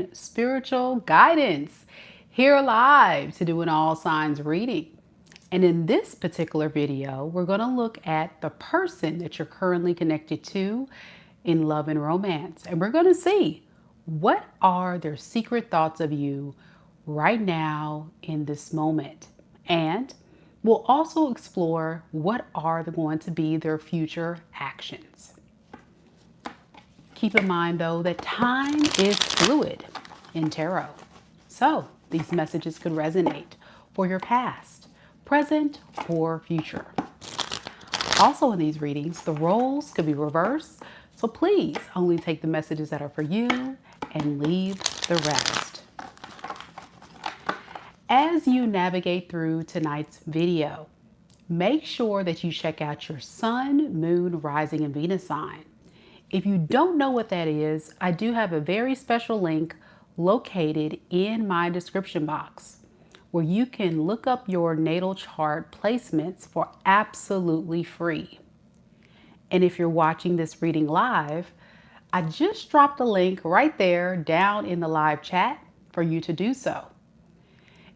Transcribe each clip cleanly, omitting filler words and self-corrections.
divine spiritual guidance, here live to do an all signs reading. And in this particular video, we're going to look at the person that you're currently connected to in love and romance. And we're going to see what are their secret thoughts of you right now in this moment. And we'll also explore what are going to be their future actions. Keep in mind, though, that time is fluid in tarot. So these messages could resonate for your past, present, or future. Also in these readings, the roles could be reversed. So please only take the messages that are for you and leave the rest. As you navigate through tonight's video, make sure that you check out your sun, moon, rising, and Venus sign. If you don't know what that is, I do have a very special link located in my description box where you can look up your natal chart placements for absolutely free. And if you're watching this reading live, I just dropped a link right there down in the live chat for you to do so.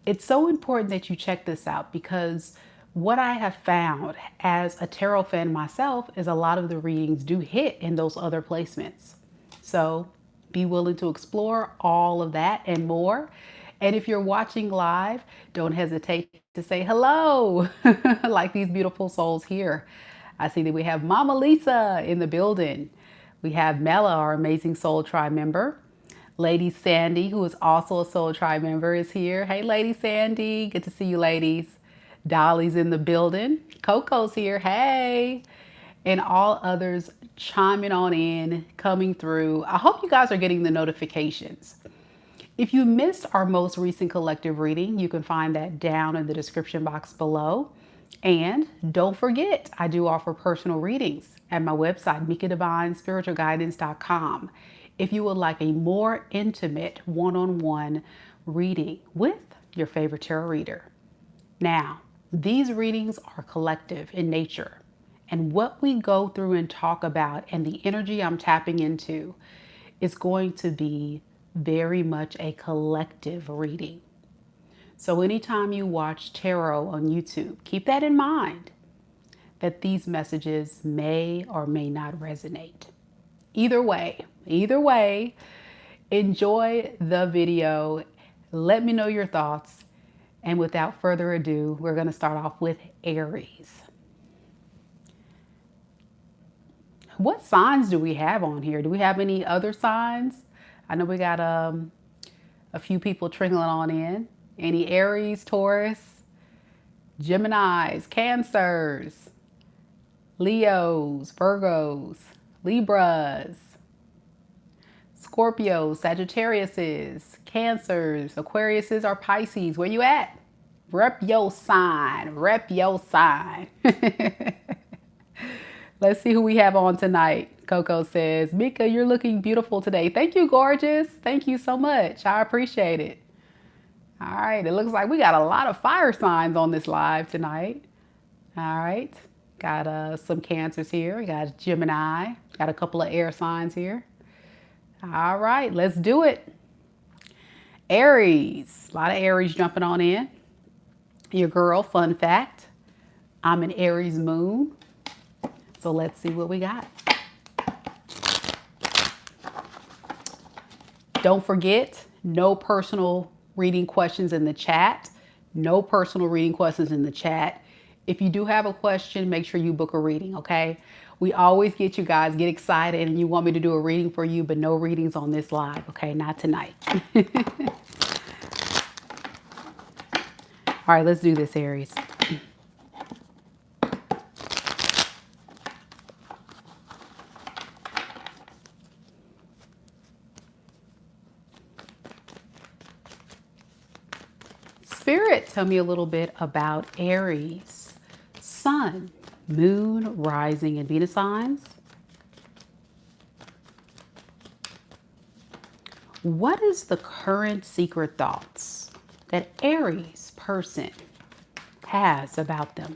It's so important that you check this out because what I have found as a tarot fan myself is a lot of the readings do hit in those other placements. So be willing to explore all of that and more. And if you're watching live, don't hesitate to say hello, like these beautiful souls here. I see that we have Mama Lisa in the building. We have Mela, our amazing Soul Tribe member. Lady Sandy, who is also a Soul Tribe member, is here. Hey, Lady Sandy. Good to see you, ladies. Dolly's in the building. Coco's here. Hey. And all others chiming on in, coming through. I hope you guys are getting the notifications. If you missed our most recent collective reading, you can find that down in the description box below. And don't forget, I do offer personal readings at my website, MikaDivineSpiritualGuidance.com. If you would like a more intimate one-on-one reading with your favorite tarot reader. Now, these readings are collective in nature, and what we go through and talk about and the energy I'm tapping into is going to be very much a collective reading. So anytime you watch tarot on YouTube, keep that in mind, that these messages may or may not resonate. Either way, enjoy the video. Let me know your thoughts. And without further ado, we're going to start off with Aries. What signs do we have on here? Do we have any other signs? I know we got a few people trickling on in. Any Aries, Taurus, Geminis, Cancers, Leos, Virgos, Libras, Scorpios, Sagittariuses, Cancers, Aquariuses, or Pisces. Where you at? Rep your sign. Rep your sign. Let's see who we have on tonight. Coco says, Mika, you're looking beautiful today. Thank you, gorgeous. Thank you so much. I appreciate it. All right. It looks like we got a lot of fire signs on this live tonight. All right. Got some Cancers here. We got Gemini. Got a couple of air signs here. All right, let's do it. Aries, a lot of Aries jumping on in. Your girl, fun fact, I'm an Aries moon. So let's see what we got. Don't forget, no personal reading questions in the chat. No personal reading questions in the chat. If you do have a question, make sure you book a reading, okay? We always get you guys get excited and you want me to do a reading for you, but no readings on this live, okay? Not tonight. All right, let's do this, Aries. Spirit, tell me a little bit about Aries, Sun, Moon, Rising, and Venus signs. What is the current secret thoughts that Aries person has about them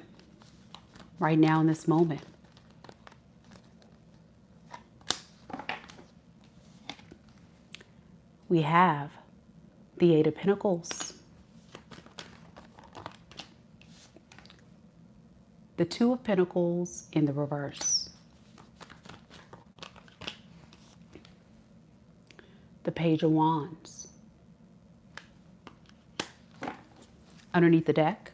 right now in this moment? we have the Eight of Pentacles, the Two of Pentacles in the reverse, the Page of Wands. Underneath the deck,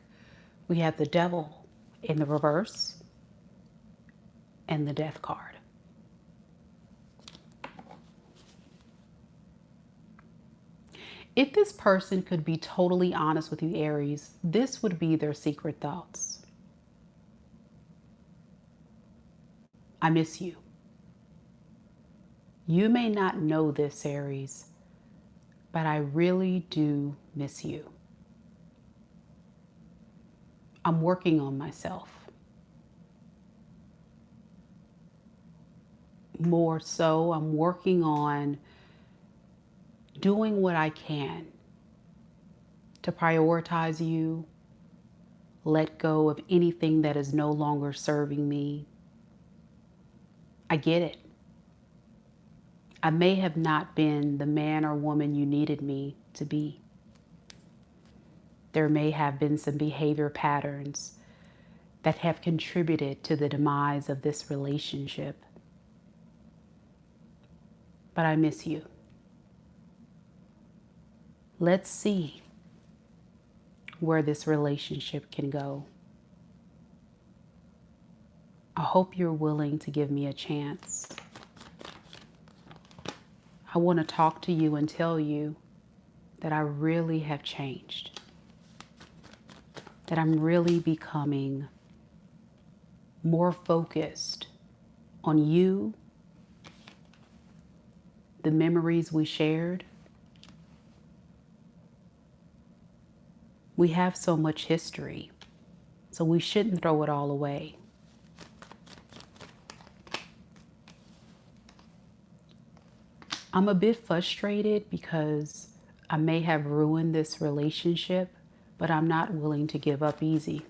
we have the Devil in the reverse and the Death card. If this person could be totally honest with you, Aries, this would be their secret thoughts. I miss you. You may not know this, Aries, but I really do miss you. I'm working on myself. More so, I'm working on doing what I can to prioritize you, let go of anything that is no longer serving me. I get it. I may have not been the man or woman you needed me to be. There may have been some behavior patterns that have contributed to the demise of this relationship. But I miss you. Let's see where this relationship can go. I hope you're willing to give me a chance. I want to talk to you and tell you that I really have changed. That I'm really becoming more focused on you, the memories we shared. We have so much history, so we shouldn't throw it all away. I'm a bit frustrated because I may have ruined this relationship, but I'm not willing to give up easy.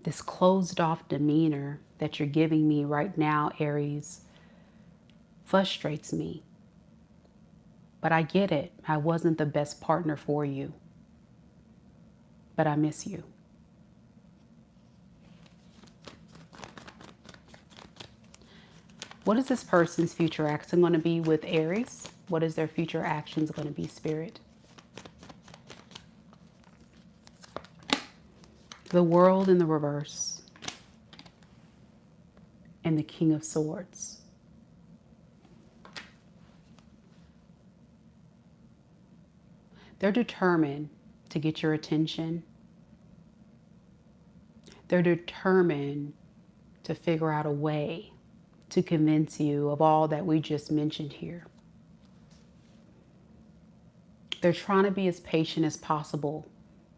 This closed off demeanor that you're giving me right now, Aries, frustrates me. But I get it. I wasn't the best partner for you. But I miss you. What is this person's future action going to be with Aries? What is their future actions going to be, Spirit? The World in the reverse. And the King of Swords. They're determined to get your attention. They're determined to figure out a way to convince you of all that we just mentioned here. They're trying to be as patient as possible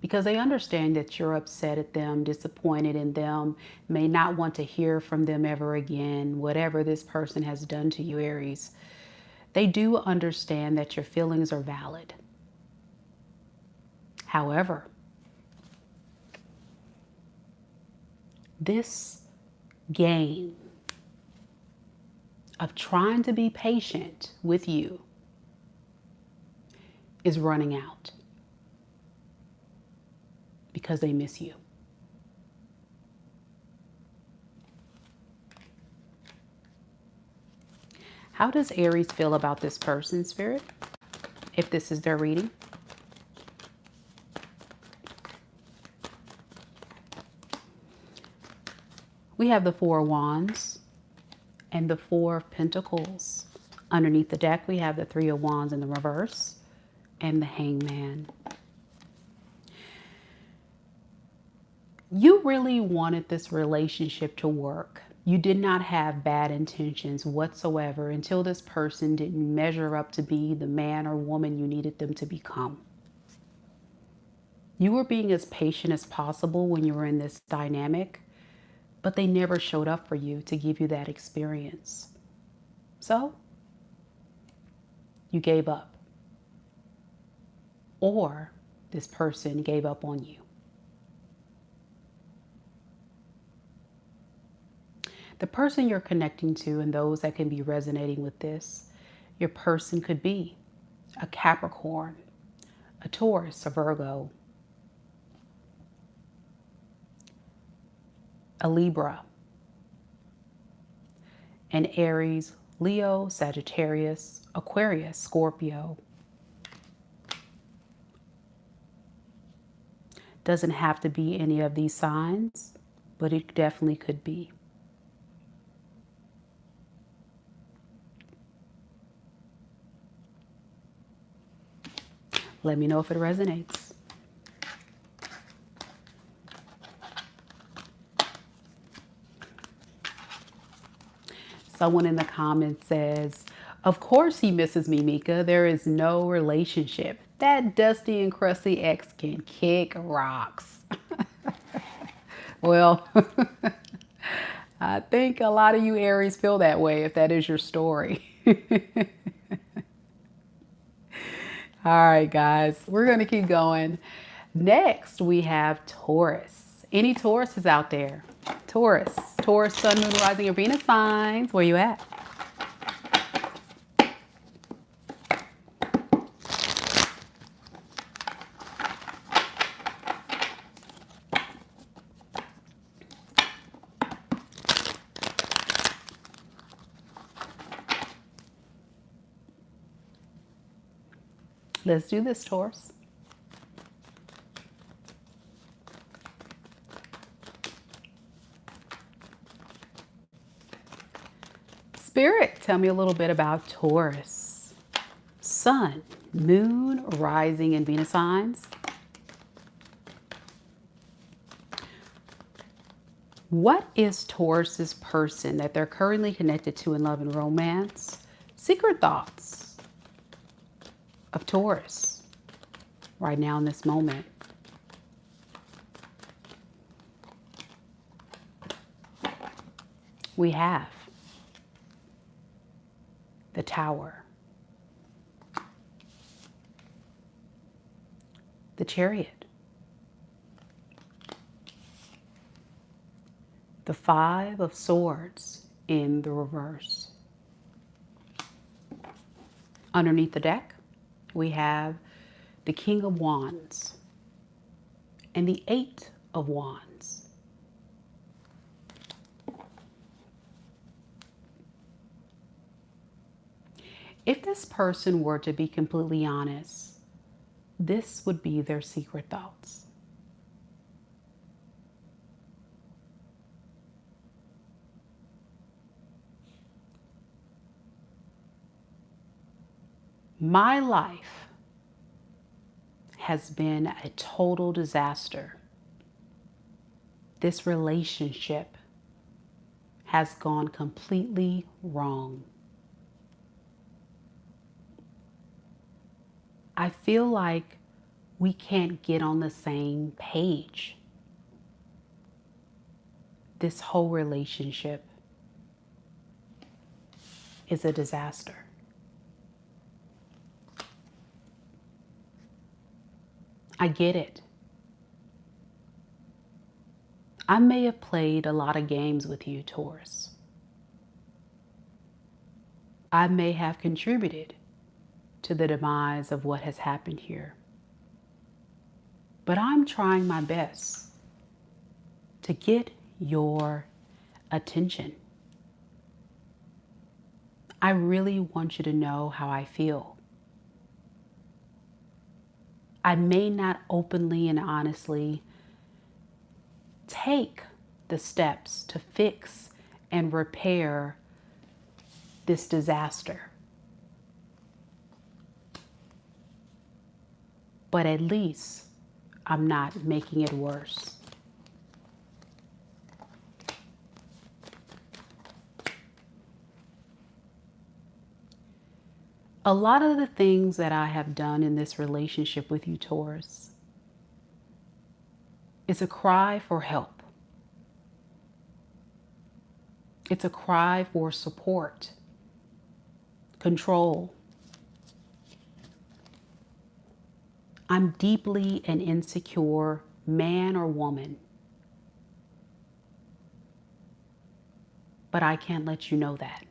because they understand that you're upset at them, disappointed in them, may not want to hear from them ever again, whatever this person has done to you, Aries. They do understand that your feelings are valid. However, this game of trying to be patient with you is running out because they miss you. How does Aries feel about this person, Spirit, if this is their reading? We have the Four of Wands and the Four of Pentacles. Underneath the deck, we have the Three of Wands in the reverse and the Hangman. You really wanted this relationship to work. You did not have bad intentions whatsoever until this person didn't measure up to be the man or woman you needed them to become. You were being as patient as possible when you were in this dynamic, but they never showed up for you to give you that experience. So, you gave up. Or this person gave up on you. The person you're connecting to and those that can be resonating with this, your person could be a Capricorn, a Taurus, a Virgo, a Libra, an Aries, Leo, Sagittarius, Aquarius, Scorpio. Doesn't have to be any of these signs, but it definitely could be. Let me know if it resonates. Someone in the comments says, of course he misses me, Mika. There is no relationship. That dusty and crusty ex can kick rocks. Well, I think a lot of you Aries feel that way if that is your story. All right, guys, we're going to keep going. Next, we have Taurus. Any Tauruses out there? Taurus, Sun, Moon, Rising, and Venus signs. Where you at? Let's do this, Taurus. Spirit, tell me a little bit about Taurus. Sun, Moon, Rising, and Venus signs. What is Taurus's person that they're currently connected to in love and romance? Secret thoughts of Taurus right now in this moment. We have the Tower, the Chariot, the Five of Swords in the reverse. Underneath the deck, we have the King of Wands and the Eight of Wands. If this person were to be completely honest, this would be their secret thoughts. My life has been a total disaster. This relationship has gone completely wrong. I feel like we can't get on the same page. This whole relationship is a disaster. I get it. I may have played a lot of games with you, Taurus. I may have contributed to the demise of what has happened here. But I'm trying my best to get your attention. I really want you to know how I feel. I may not openly and honestly take the steps to fix and repair this disaster. But at least I'm not making it worse. A lot of the things that I have done in this relationship with you, Taurus, is a cry for help. It's a cry for support, control. I'm deeply an insecure man or woman. but I can't let you know that.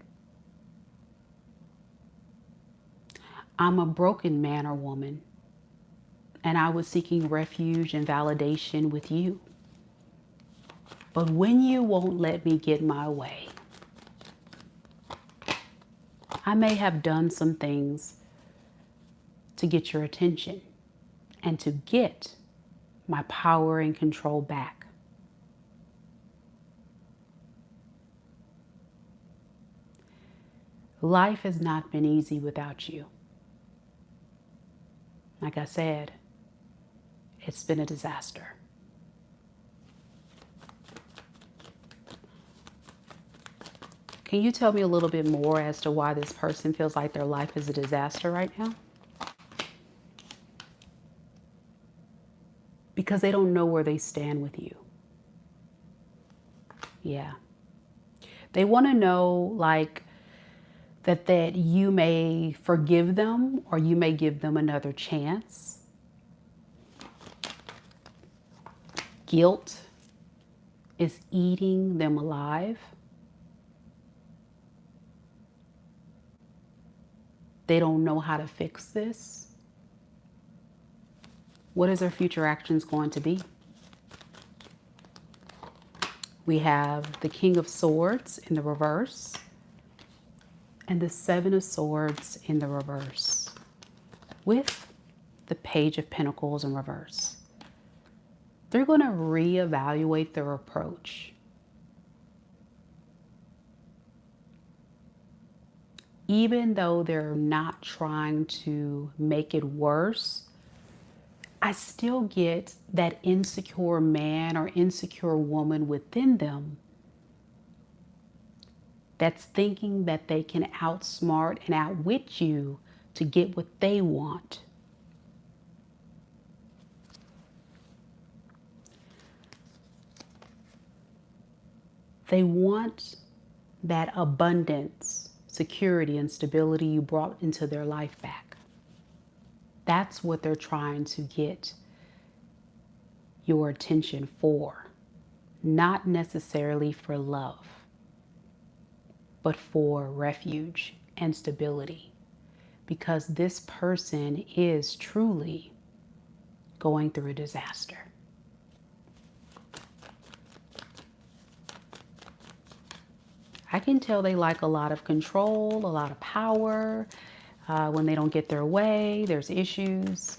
I'm a broken man or woman, and I was seeking refuge and validation with you. But when you won't let me get my way, I may have done some things to get your attention and to get my power and control back. Life has not been easy without you. Like I said, it's been a disaster. Can you tell me a little bit more as to why this person feels like their life is a disaster right now? Because they don't know where they stand with you. Yeah. They want to know, like, that you may forgive them or you may give them another chance. Guilt is eating them alive. They don't know how to fix this. What is their future actions going to be? We have the King of Swords in the reverse and the Seven of Swords in the reverse with the Page of Pentacles in reverse. They're going to reevaluate their approach. Even though they're not trying to make it worse, I still get that insecure man or insecure woman within them that's thinking that they can outsmart and outwit you to get what they want. They want that abundance, security, and stability you brought into their life back. That's what they're trying to get your attention for. Not necessarily for love, but for refuge and stability. Because this person is truly going through a disaster. I can tell they like a lot of control, a lot of power. When they don't get their way, there's issues.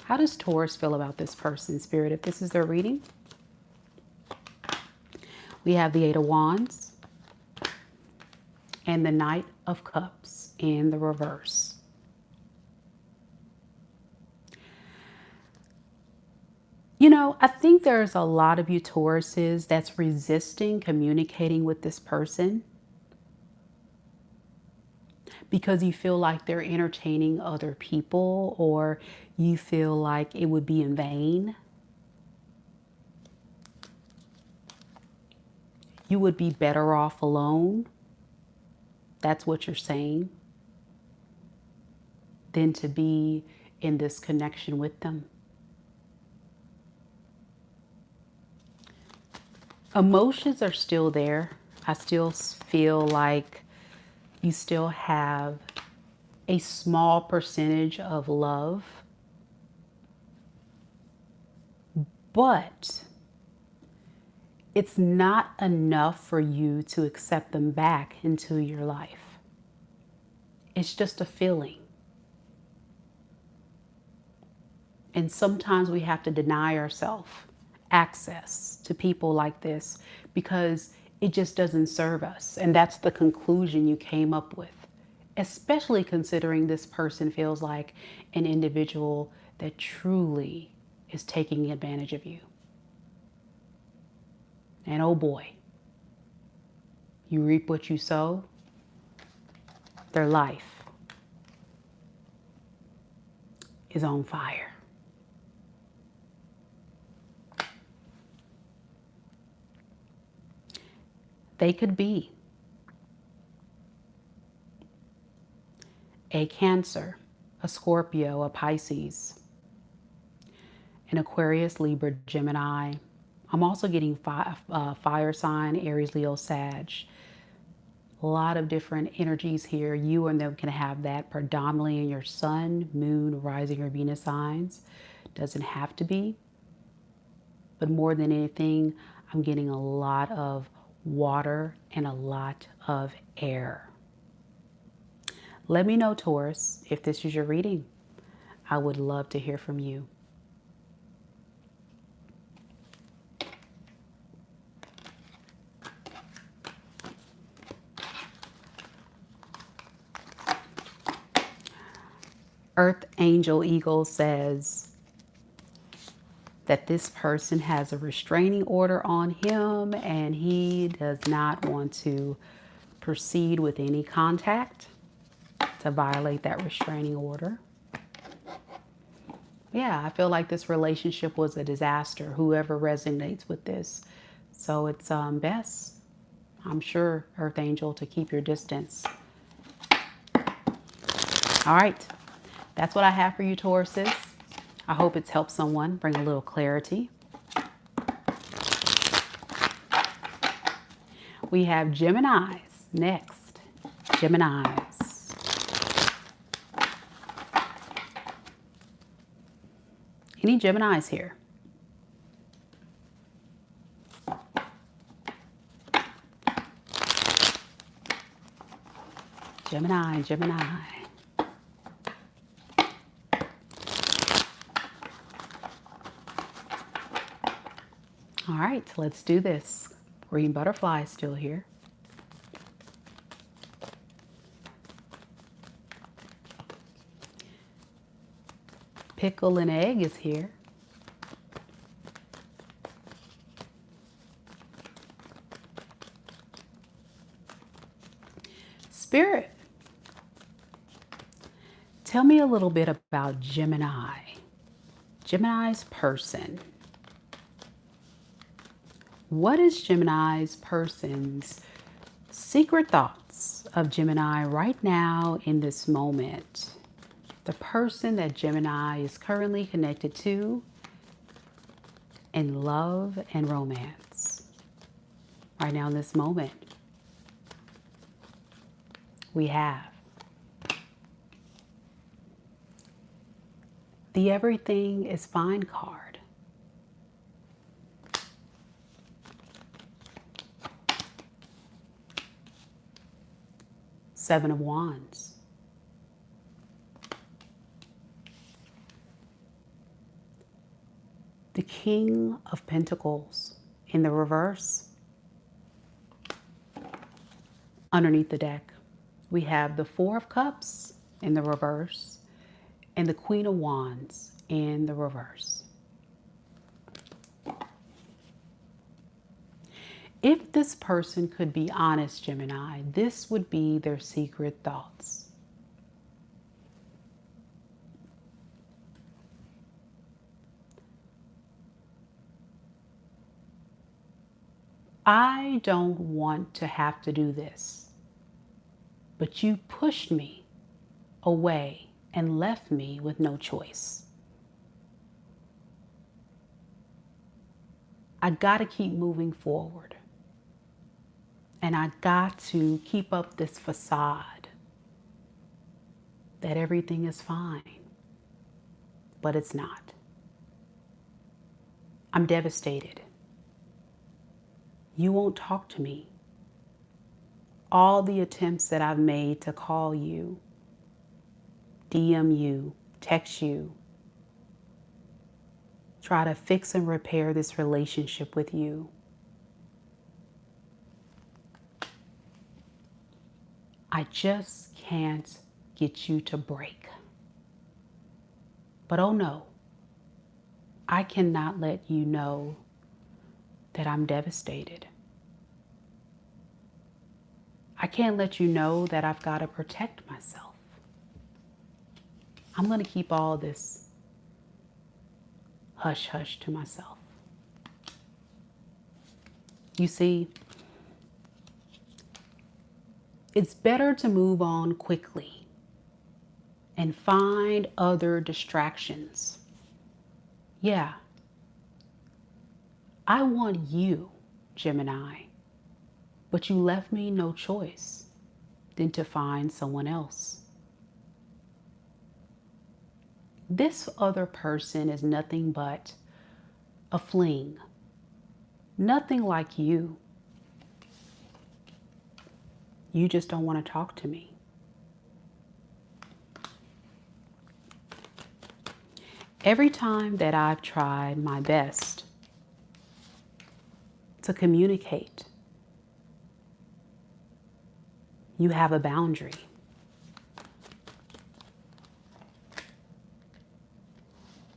How does Taurus feel about this person, Spirit, if this is their reading? We have the Eight of Wands and the Knight of Cups in the reverse. You know, I think there's a lot of you Tauruses that's resisting communicating with this person because you feel like they're entertaining other people, or you feel like it would be in vain. You would be better off alone. That's what you're saying. Than to be in this connection with them. Emotions are still there. I still feel like you still have a small percentage of love, but it's not enough for you to accept them back into your life. It's just a feeling. And sometimes we have to deny ourselves access to people like this because it just doesn't serve us. And that's the conclusion you came up with, especially considering this person feels like an individual that truly is taking advantage of you. And oh boy, you reap what you sow. Their life is on fire. They could be a Cancer, a Scorpio, a Pisces, an Aquarius, Libra, Gemini, I'm also getting fire sign, Aries, Leo, Sag. A lot of different energies here. You and them can have that predominantly in your sun, moon, rising, or Venus signs. Doesn't have to be. But more than anything, I'm getting a lot of water and a lot of air. Let me know, Taurus, if this is your reading. I would love to hear from you. Earth Angel Eagle says that this person has a restraining order on him and he does not want to proceed with any contact to violate that restraining order. Yeah, I feel like this relationship was a disaster, whoever resonates with this. So it's best, I'm sure, Earth Angel, to keep your distance. All right, that's what I have for you, Tauruses. I hope it's helped someone bring a little clarity. We have Geminis next. Geminis. Any Geminis here? Gemini, Gemini. All right, let's do this. Green butterfly is still here. Pickle and egg is here. Spirit, tell me a little bit about Gemini. Gemini's person. What is Gemini's person's secret thoughts of Gemini right now in this moment? The person that Gemini is currently connected to in love and romance. Right now in this moment, we have the Everything is Fine card. Seven of Wands. The King of Pentacles in the reverse. Underneath the deck, we have the Four of Cups in the reverse and the Queen of Wands in the reverse. If this person could be honest, Gemini, this would be their secret thoughts. I don't want to have to do this, but you pushed me away and left me with no choice. I got to keep moving forward. And I got to keep up this facade that everything is fine, but it's not. I'm devastated. You won't talk to me. All the attempts that I've made to call you, DM you, text you, try to fix and repair this relationship with you. I just can't get you to break. But oh no, I cannot let you know that I'm devastated. I can't let you know that I've got to protect myself. I'm going to keep all this hush hush to myself. You see, it's better to move on quickly and find other distractions. Yeah, I want you, Gemini, but you left me no choice than to find someone else. This other person is nothing but a fling, nothing like you. You just don't want to talk to me. Every time that I've tried my best to communicate, you have a boundary.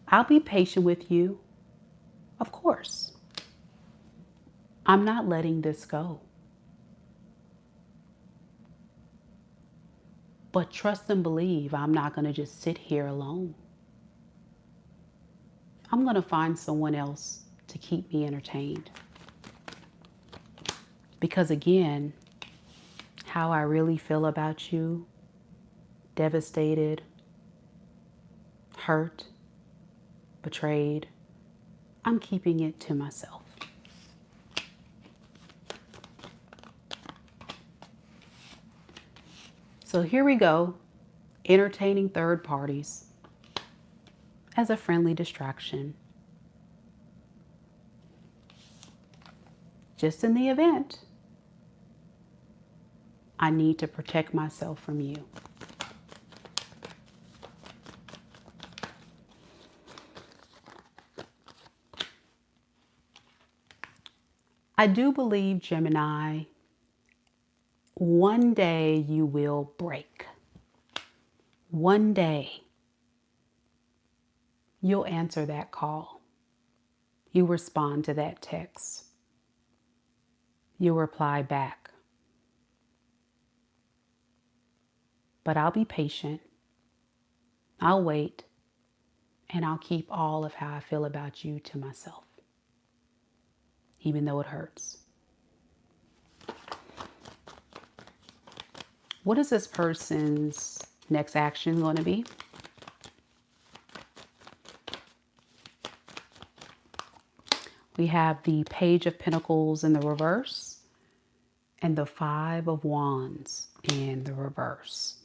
I'll be patient with you, of course. I'm not letting this go. But trust and believe I'm not going to just sit here alone. I'm going to find someone else to keep me entertained. Because again, how I really feel about you, devastated, hurt, betrayed, I'm keeping it to myself. So here we go, entertaining third parties as a friendly distraction. Just in the event I need to protect myself from you. I do believe, Gemini, one day you will break. One day you'll answer that call. You respond to that text. You'll reply back. But I'll be patient. I'll wait. And I'll keep all of how I feel about you to myself, even though it hurts. What is this person's next action going to be? We have the Page of Pentacles in the reverse and the Five of Wands in the reverse.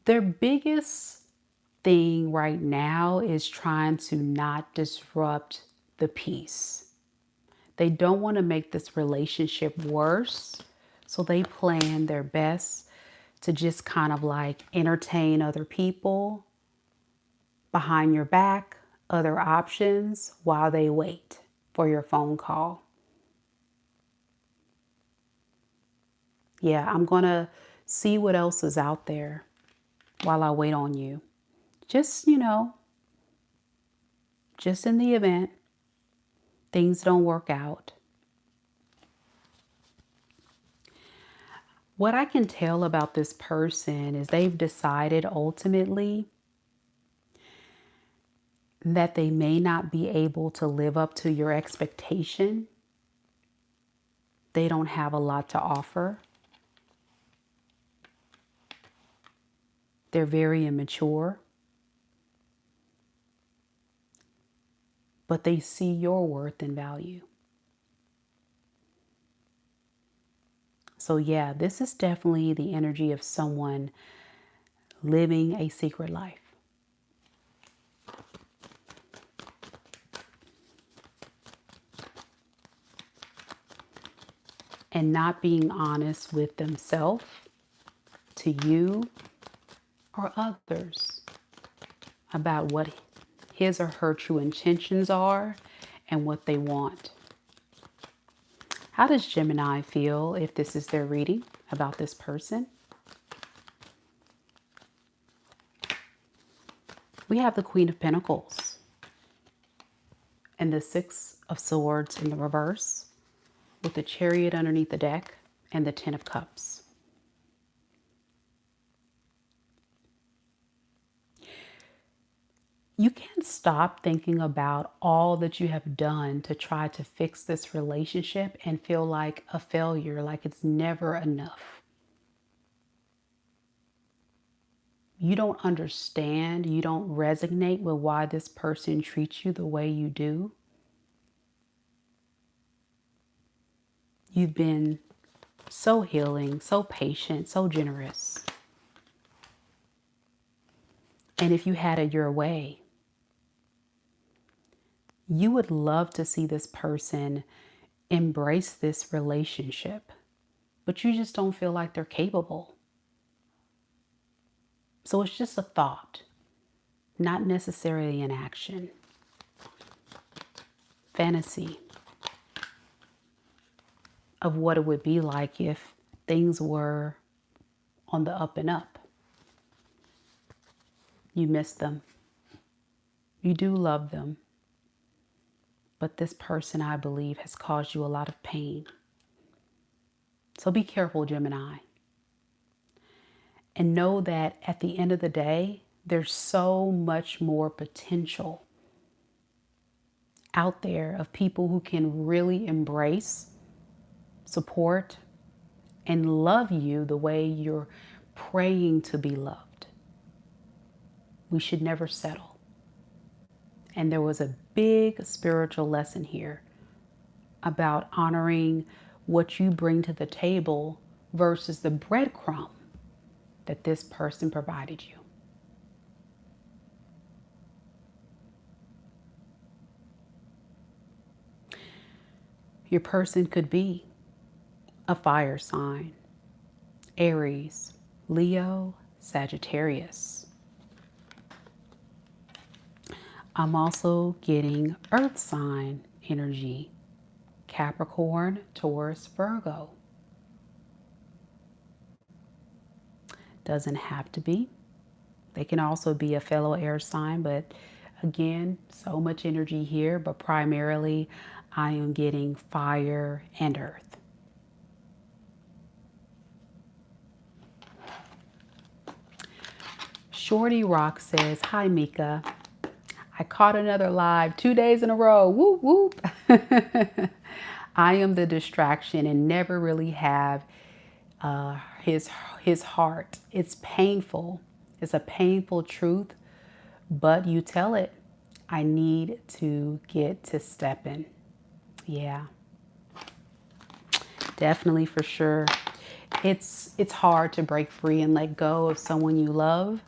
Their biggest thing right now is trying to not disrupt the peace. They don't want to make this relationship worse, so they plan their best to just kind of like entertain other people behind your back, other options, while they wait for your phone call. Yeah, I'm going to see what else is out there while I wait on you. Just, just in the event things don't work out. What I can tell about this person is they've decided ultimately that they may not be able to live up to your expectation. They don't have a lot to offer. They're very immature. But they see your worth and value. So yeah, this is definitely the energy of someone living a secret life. And not being honest with themselves, to you, or others about what his or her true intentions are and what they want. How does Gemini feel if this is their reading about this person? We have the Queen of Pentacles and the Six of Swords in the reverse, with the Chariot underneath the deck and the Ten of Cups. You can't stop thinking about all that you have done to try to fix this relationship and feel like a failure, like it's never enough. You don't understand, you don't resonate with why this person treats you the way you do. You've been so healing, so patient, so generous. And if you had it your way, you would love to see this person embrace this relationship, but you just don't feel like they're capable. So it's just a thought, not necessarily an action. Fantasy of what it would be like if things were on the up and up. You miss them. You do love them. But this person, I believe, has caused you a lot of pain. So be careful, Gemini. And know that at the end of the day, there's so much more potential out there of people who can really embrace, support, and love you the way you're praying to be loved. We should never settle. And there was a big spiritual lesson here about honoring what you bring to the table versus the breadcrumb that this person provided you. Your person could be a fire sign, Aries, Leo, Sagittarius. I'm also getting earth sign energy, Capricorn, Taurus, Virgo. Doesn't have to be. They can also be a fellow air sign, but again, so much energy here, but primarily I am getting fire and earth. Shorty Rock says, hi Mika. I caught another live 2 days in a row. Whoop, whoop. I am the distraction and never really have his heart. It's painful. It's a painful truth, but you tell it. I need to get to stepping. Yeah, definitely, for sure. It's hard to break free and let go of someone you love.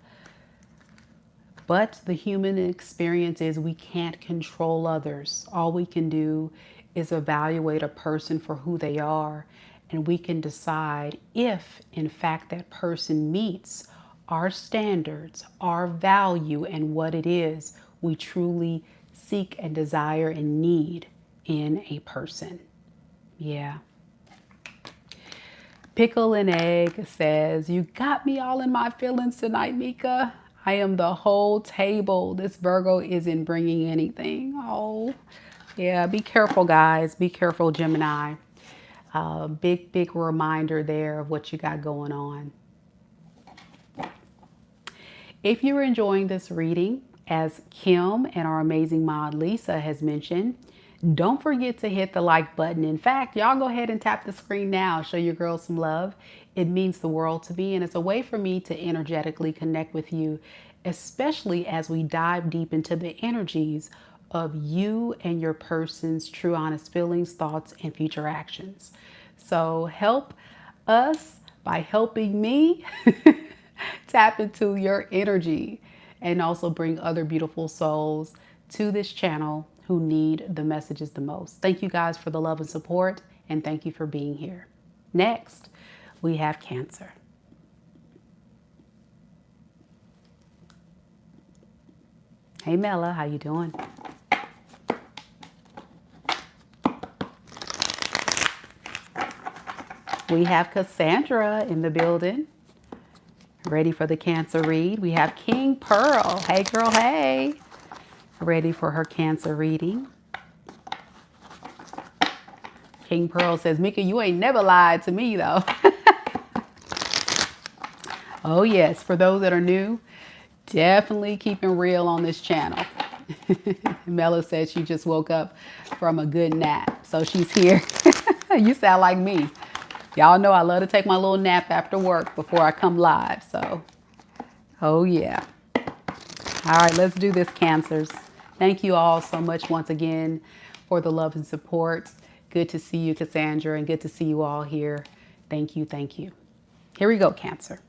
But the human experience is we can't control others. All we can do is evaluate a person for who they are, and we can decide if, in fact, that person meets our standards, our value, and what it is we truly seek and desire and need in a person. Yeah. Pickle and Egg says, you got me all in my feelings tonight, Mika. I am the whole table. This Virgo isn't bringing anything. Oh, yeah. Be careful, guys. Be careful, Gemini. Big reminder there of what you got going on. If you're enjoying this reading, as Kim and our amazing mod Lisa has mentioned, don't forget to hit the like button. In fact, y'all go ahead and tap the screen now. Show your girl some love. It means the world to me, and it's a way for me to energetically connect with you, especially as we dive deep into the energies of you and your person's true, honest feelings, thoughts, and future actions. So help us by helping me tap into your energy and also bring other beautiful souls to this channel who need the messages the most. Thank you guys for the love and support, and thank you for being here. Next, we have Cancer. Hey Mela, how you doing? We have Cassandra in the building, ready for the Cancer read. We have King Pearl. Hey girl, hey. Ready for her Cancer reading. King Pearl says, Mika, you ain't never lied to me though. Oh yes, for those that are new, definitely keeping real on this channel. Mela said she just woke up from a good nap, so she's here. You sound like me. Y'all know I love to take my little nap after work before I come live, so Oh, yeah. All right, let's do this, Cancers. Thank you all so much once again for the love and support. Good to see you, Cassandra, and good to see you all here. Thank you, thank you. Here we go, Cancer.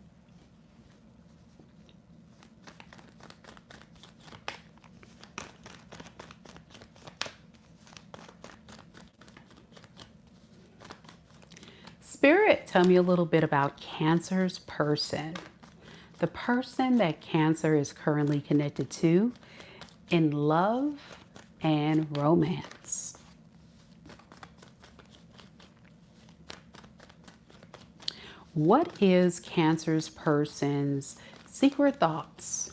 Spirit, tell me a little bit about Cancer's person. The person that Cancer is currently connected to in love and romance. What is Cancer's person's secret thoughts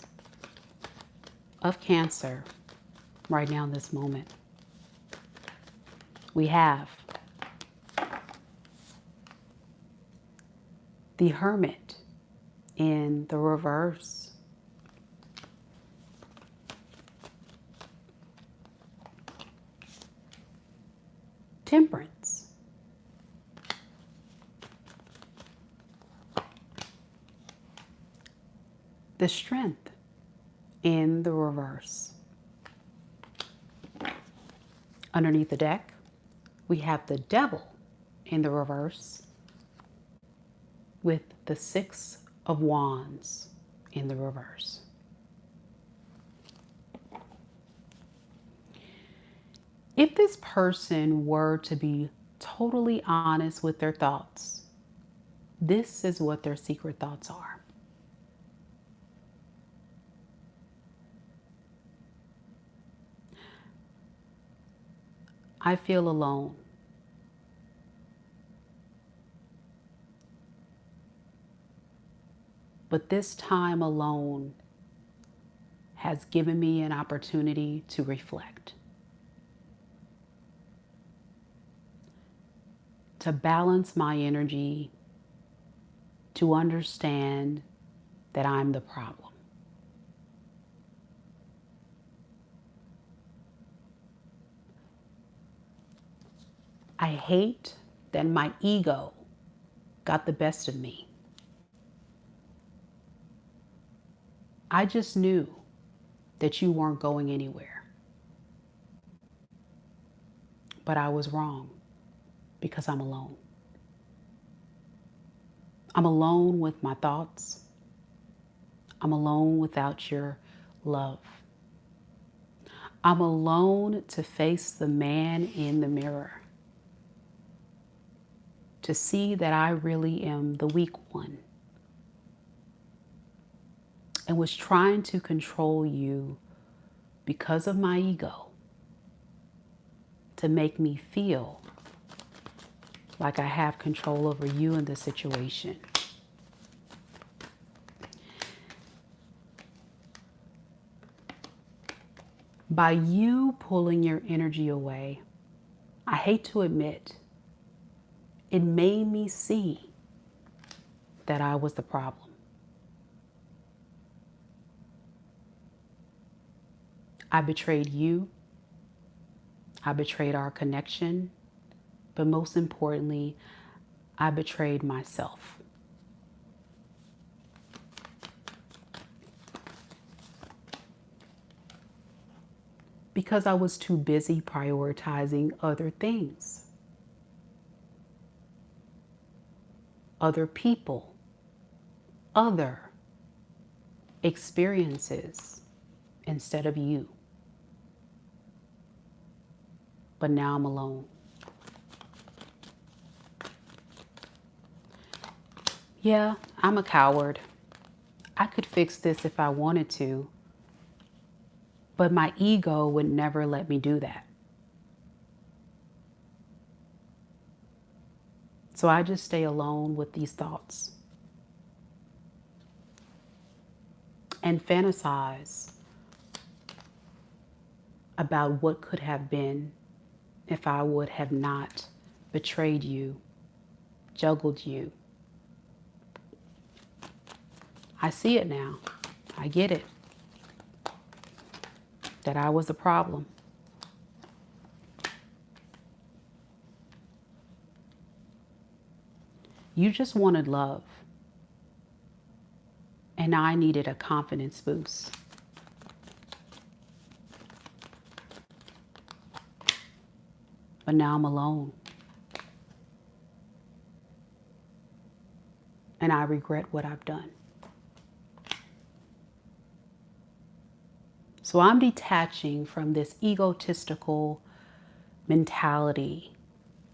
of Cancer right now in this moment? We have the Hermit in the reverse. Temperance. The Strength in the reverse. Underneath the deck, we have the Devil in the reverse with the Six of Wands in the reverse. If this person were to be totally honest with their thoughts, this is what their secret thoughts are. I feel alone. But this time alone has given me an opportunity to reflect, to balance my energy, to understand that I'm the problem. I hate that my ego got the best of me. I just knew that you weren't going anywhere. But I was wrong because I'm alone. I'm alone with my thoughts. I'm alone without your love. I'm alone to face the man in the mirror, to see that I really am the weak one and was trying to control you because of my ego to make me feel like I have control over you in the situation. By you pulling your energy away, I hate to admit, it made me see that I was the problem. I betrayed you. I betrayed our connection. But most importantly, I betrayed myself. Because I was too busy prioritizing other things, other people, other experiences instead of you. But now I'm alone. Yeah, I'm a coward. I could fix this if I wanted to, but my ego would never let me do that. So I just stay alone with these thoughts and fantasize about what could have been if I would have not betrayed you, juggled you. I see it now. I get it. That I was a problem. You just wanted love. And I needed a confidence boost. But now I'm alone. And I regret what I've done. So I'm detaching from this egotistical mentality,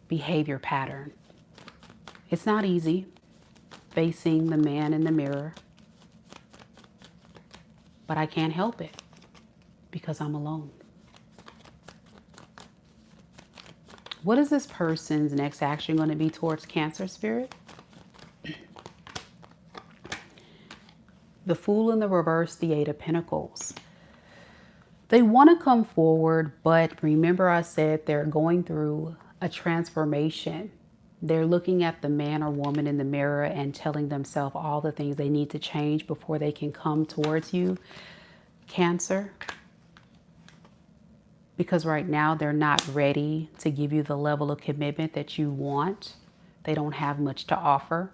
behavior pattern. It's not easy facing the man in the mirror, but I can't help it because I'm alone. What is this person's next action going to be towards Cancer spirit? The Fool in the reverse, the Eight of Pentacles. They want to come forward, but remember I said they're going through a transformation. They're looking at the man or woman in the mirror and telling themselves all the things they need to change before they can come towards you, Cancer. Because right now they're not ready to give you the level of commitment that you want. They don't have much to offer.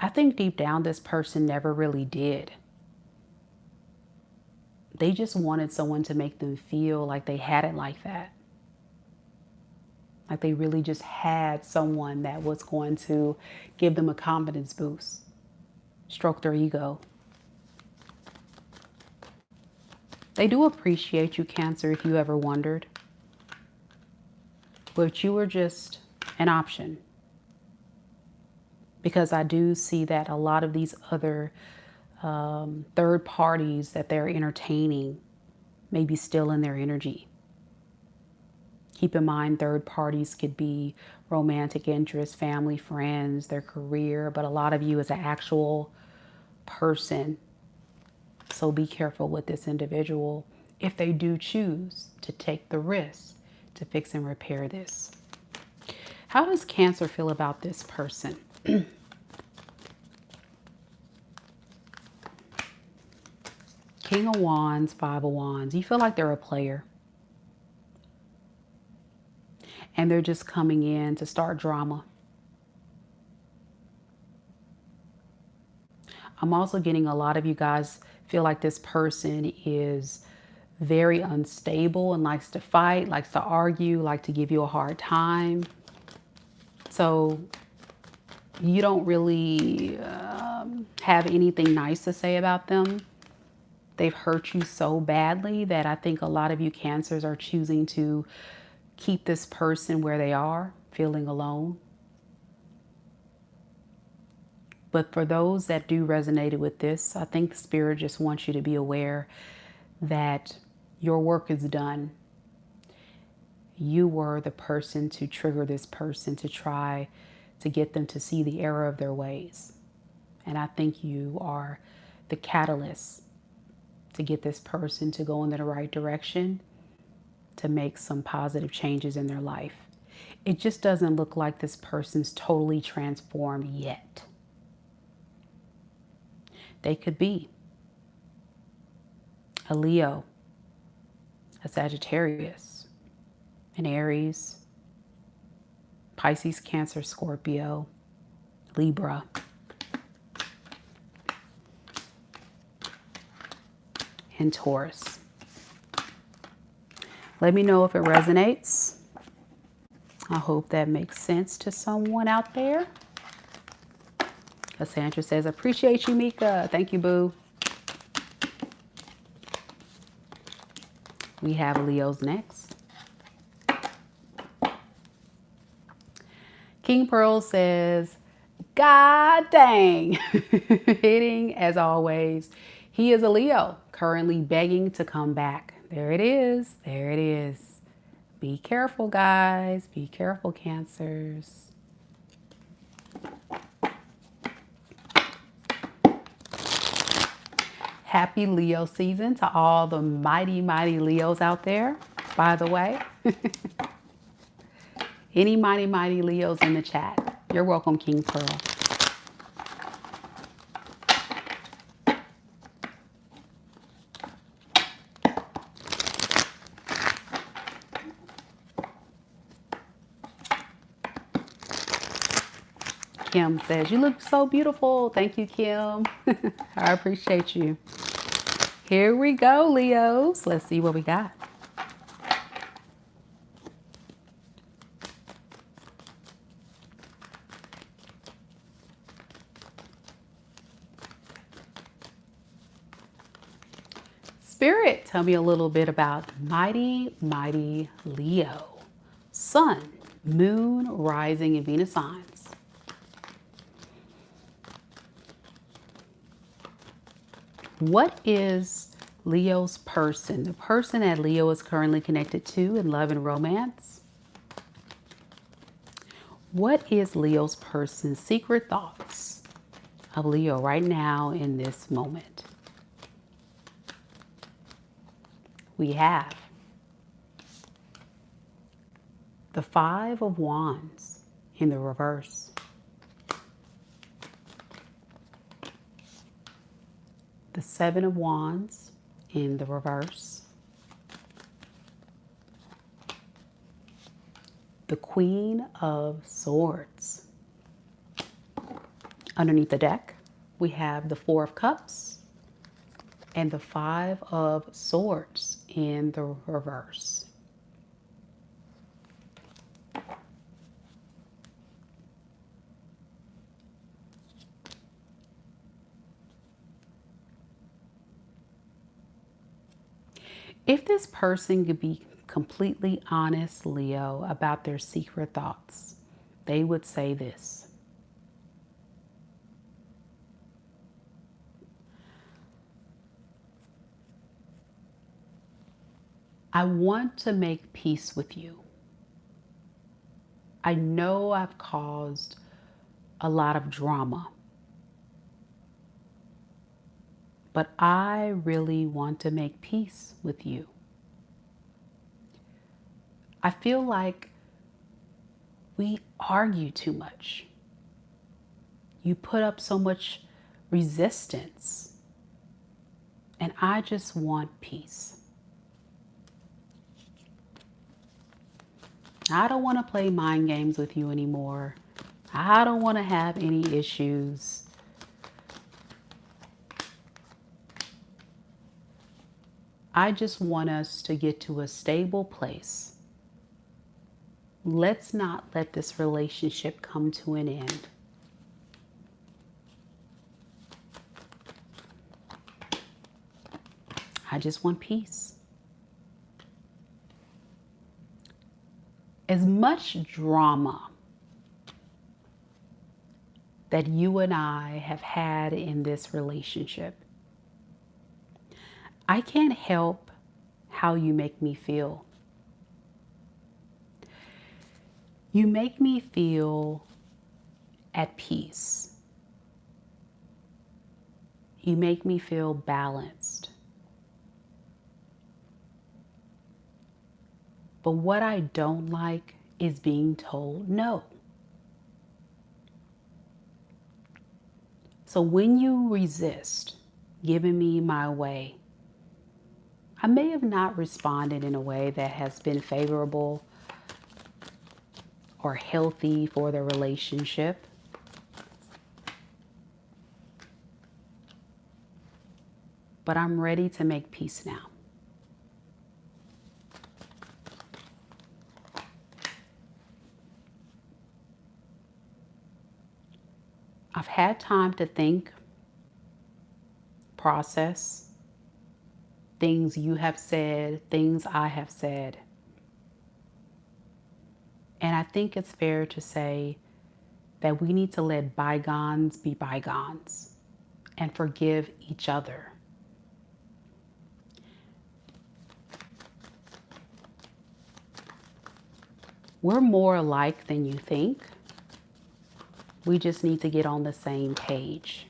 I think deep down this person never really did. They just wanted someone to make them feel like they had it like that. Like they really just had someone that was going to give them a confidence boost, stroke their ego. They do appreciate you, Cancer, if you ever wondered. But you were just an option. Because I do see that a lot of these other third parties that they're entertaining may be still in their energy. Keep in mind, third parties could be romantic interests, family, friends, their career, but a lot of you is an actual person. So be careful with this individual if they do choose to take the risk to fix and repair this. How does Cancer feel about this person? King of Wands, Five of Wands. You feel like they're a player. And they're just coming in to start drama. I'm also getting a lot of you guys feel like this person is very unstable and likes to fight, likes to argue, like to give you a hard time. So you don't really have anything nice to say about them. They've hurt you so badly that I think a lot of you Cancers are choosing to keep this person where they are, feeling alone. But for those that do resonate with this, I think Spirit just wants you to be aware that your work is done. You were the person to trigger this person to try to get them to see the error of their ways. And I think you are the catalyst to get this person to go in the right direction, to make some positive changes in their life. It just doesn't look like this person's totally transformed yet. They could be a Leo, a Sagittarius, an Aries, Pisces, Cancer, Scorpio, Libra, and Taurus. Let me know if it resonates. I hope that makes sense to someone out there. Cassandra says, appreciate you, Mika. Thank you, boo. We have Leo's next. King Pearl says, God dang. Hitting as always. He is a Leo, currently begging to come back. There it is. There it is. Be careful, guys. Be careful, Cancers. Happy Leo season to all the mighty, mighty Leos out there, by the way. Any mighty, mighty Leos in the chat. You're welcome, King Pearl. Kim says, you look so beautiful. Thank you, Kim. I appreciate you. Here we go, Leos. Let's see what we got. Spirit, tell me a little bit about mighty, mighty Leo. Sun, moon, rising, and Venus signs. What is Leo's person? The person that Leo is currently connected to in love and romance. What is Leo's person's secret thoughts of Leo right now in this moment? We have the Five of Wands in the reverse. The Seven of Wands in the reverse. The Queen of Swords. Underneath the deck, we have the Four of Cups and the Five of Swords in the reverse. If this person could be completely honest, Leo, about their secret thoughts, they would say this. I want to make peace with you. I know I've caused a lot of drama, but I really want to make peace with you. I feel like we argue too much. You put up so much resistance, and I just want peace. I don't want to play mind games with you anymore. I don't want to have any issues. I just want us to get to a stable place. Let's not let this relationship come to an end. I just want peace. As much drama that you and I have had in this relationship, I can't help how you make me feel. You make me feel at peace. You make me feel balanced. But what I don't like is being told no. So when you resist giving me my way, I may have not responded in a way that has been favorable or healthy for the relationship. But I'm ready to make peace now. I've had time to think, process things you have said, things I have said. And I think it's fair to say that we need to let bygones be bygones and forgive each other. We're more alike than you think. We just need to get on the same page.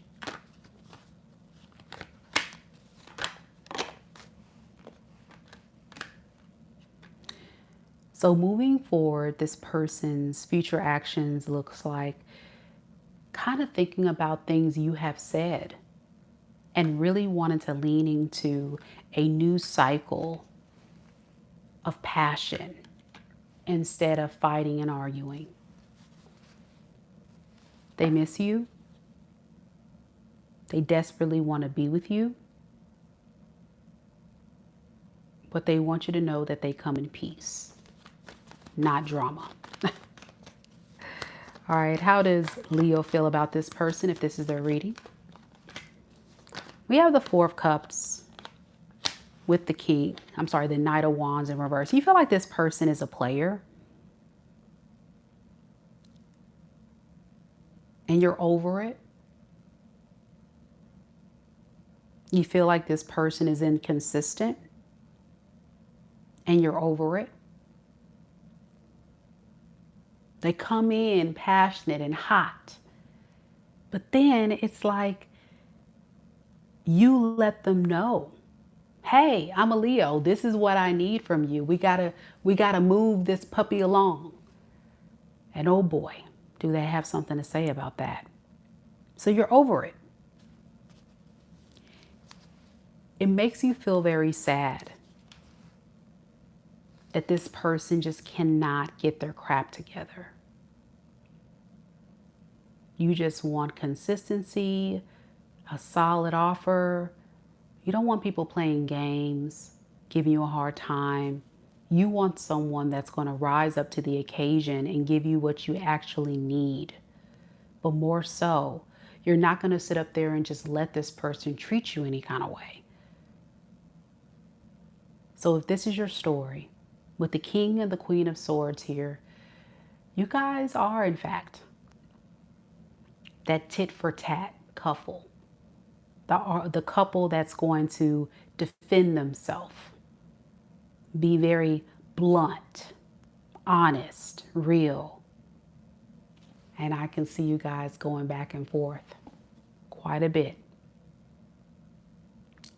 So moving forward, this person's future actions looks like kind of thinking about things you have said and really wanting to lean into a new cycle of passion instead of fighting and arguing. They miss you. They desperately want to be with you. But they want you to know that they come in peace, not drama. All right, how does Leo feel about this person if this is their reading? We have the Four of Cups with the the Knight of Wands in reverse. You feel like this person is a player. And you're over it. You feel like this person is inconsistent. And you're over it. They come in passionate and hot. But then it's like you let them know, hey, I'm a Leo. This is what I need from you. We gotta move this puppy along. And oh boy, do they have something to say about that. So you're over it. It makes you feel very sad that this person just cannot get their crap together. You just want consistency, a solid offer. You don't want people playing games, giving you a hard time. You want someone that's going to rise up to the occasion and give you what you actually need. But more so, you're not going to sit up there and just let this person treat you any kind of way. So if this is your story, with the King and the Queen of Swords here, you guys are, in fact, that tit for tat couple. The couple that's going to defend themselves. Be very blunt, honest, real. And I can see you guys going back and forth quite a bit.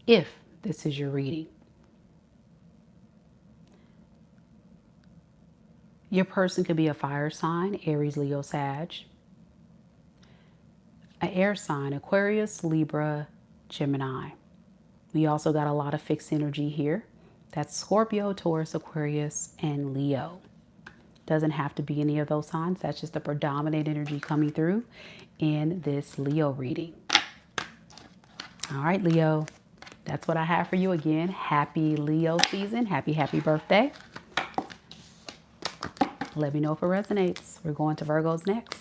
If this is your reading. Your person could be a fire sign, Aries, Leo, Sag. An air sign, Aquarius, Libra, Gemini. We also got a lot of fixed energy here. That's Scorpio, Taurus, Aquarius, and Leo. Doesn't have to be any of those signs. That's just the predominant energy coming through in this Leo reading. All right, Leo. That's what I have for you again. Happy Leo season. Happy birthday. Let me know if it resonates. We're going to Virgos next.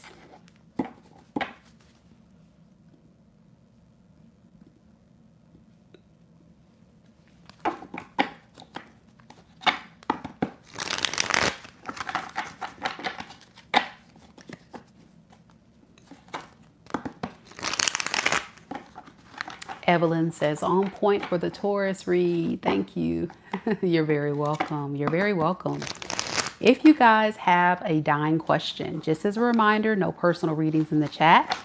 Evelyn says, on point for the Taurus read. Thank you. You're very welcome. You're very welcome. If you guys have a dying question, just as a reminder, no personal readings in the chat.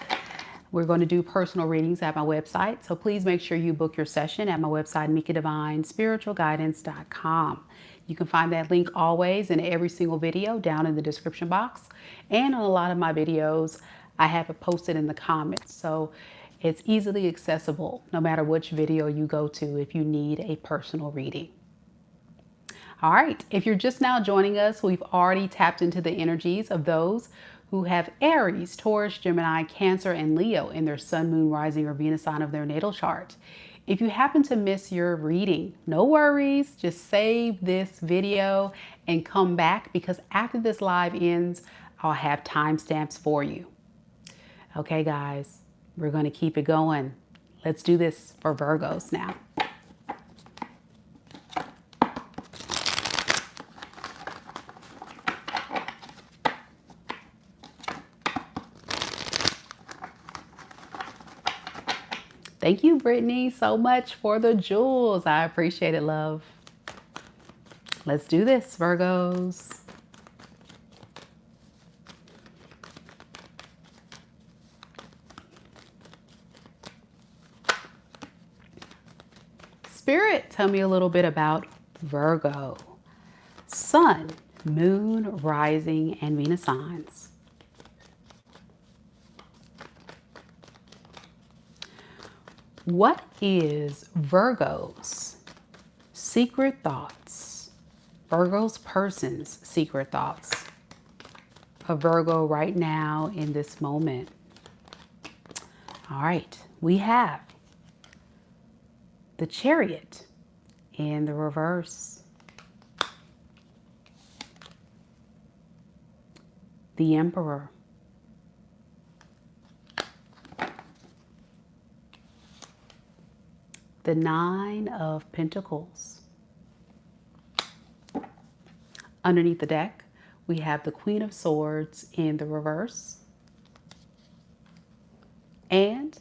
We're going to do personal readings at my website. So please make sure you book your session at my website, MikaDivineSpiritualGuidance.com. You can find that link always in every single video down in the description box. And on a lot of my videos, I have it posted in the comments. So it's easily accessible no matter which video you go to if you need a personal reading. All right, if you're just now joining us, we've already tapped into the energies of those who have Aries, Taurus, Gemini, Cancer, and Leo in their sun, moon, rising, or Venus sign of their natal chart. If you happen to miss your reading, no worries. Just save this video and come back, because after this live ends, I'll have timestamps for you. Okay, guys, we're going to keep it going. Let's do this for Virgos now. Thank you, Brittany, so much for the jewels. I appreciate it, love. Let's do this, Virgos. Spirit, tell me a little bit about Virgo. Sun, moon, rising, and Venus signs. What is Virgo's secret thoughts? Virgo's person's secret thoughts. A Virgo right now in this moment. All right, we have the Chariot in the reverse, the Emperor, the Nine of Pentacles. Underneath the deck, we have the Queen of Swords in the reverse and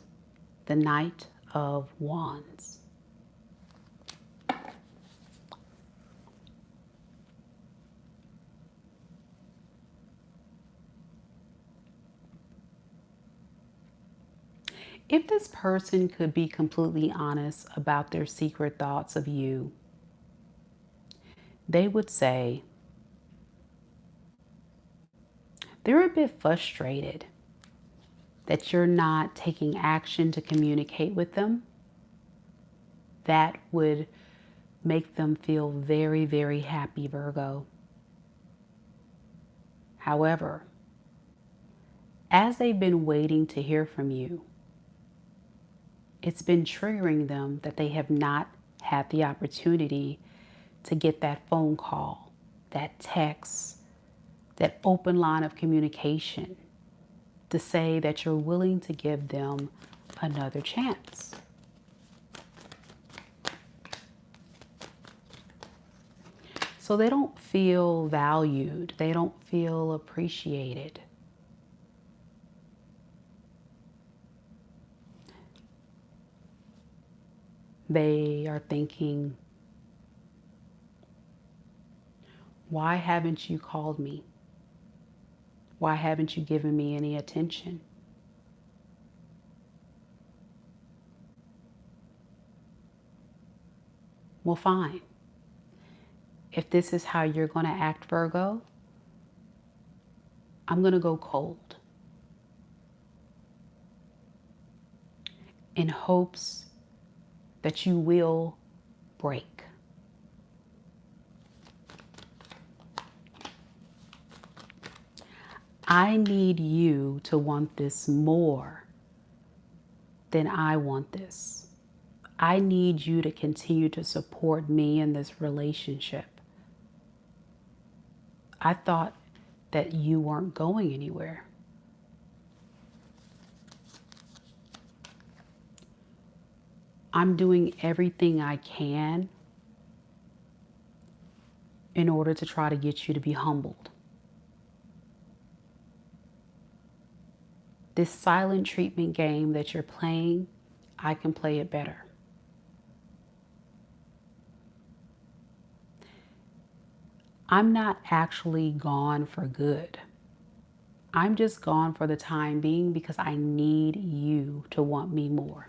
the Knight of Wands. If this person could be completely honest about their secret thoughts of you, they would say they're a bit frustrated that you're not taking action to communicate with them. That would make them feel very, very happy, Virgo. However, as they've been waiting to hear from you, it's been triggering them that they have not had the opportunity to get that phone call, that text, that open line of communication to say that you're willing to give them another chance. So they don't feel valued. They don't feel appreciated. They are thinking, why haven't you called me? Why haven't you given me any attention? Well, fine. If this is how you're going to act, Virgo, I'm going to go cold in hopes that you will break. I need you to want this more than I want this. I need you to continue to support me in this relationship. I thought that you weren't going anywhere. I'm doing everything I can in order to try to get you to be humbled. This silent treatment game that you're playing, I can play it better. I'm not actually gone for good. I'm just gone for the time being because I need you to want me more.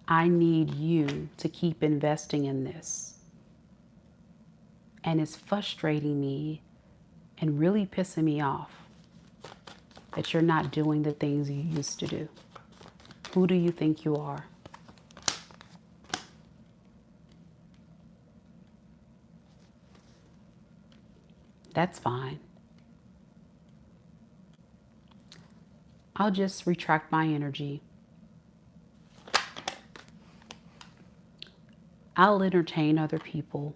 I need you to keep investing in this. And it's frustrating me and really pissing me off that you're not doing the things you used to do. Who do you think you are? That's fine. I'll just retract my energy. I'll entertain other people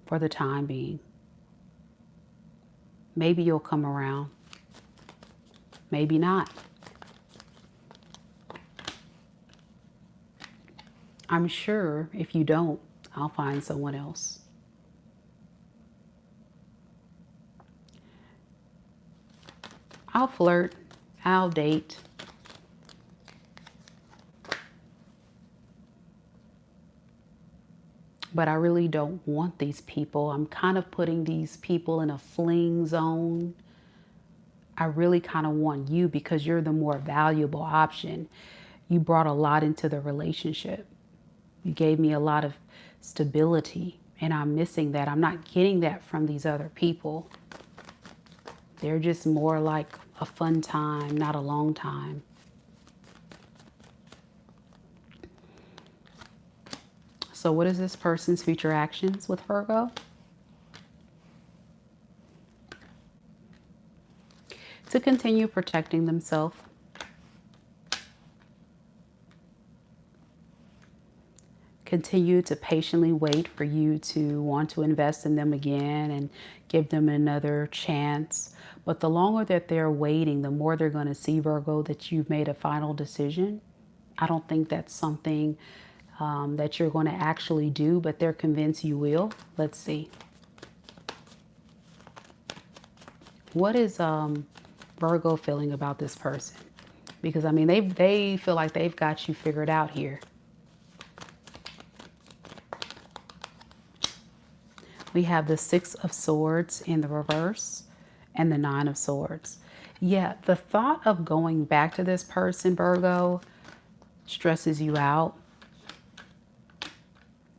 for the time being. Maybe you'll come around. Maybe not. I'm sure if you don't, I'll find someone else. I'll flirt. I'll date. But I really don't want these people. I'm kind of putting these people in a fling zone. I really kind of want you because you're the more valuable option. You brought a lot into the relationship. You gave me a lot of stability, and I'm missing that. I'm not getting that from these other people. They're just more like a fun time, not a long time. So what is this person's future actions with Virgo? to continue protecting themselves. Continue to patiently wait for you to want to invest in them again and give them another chance. But the longer that they're waiting, the more they're going to see, Virgo, that you've made a final decision. I don't think that's something that you're going to actually do, but they're convinced you will. Let's see. What is Virgo feeling about this person? Because, I mean, they feel like they've got you figured out here. We have the Six of Swords in the reverse and the Nine of Swords. Yeah, the thought of going back to this person, Virgo, stresses you out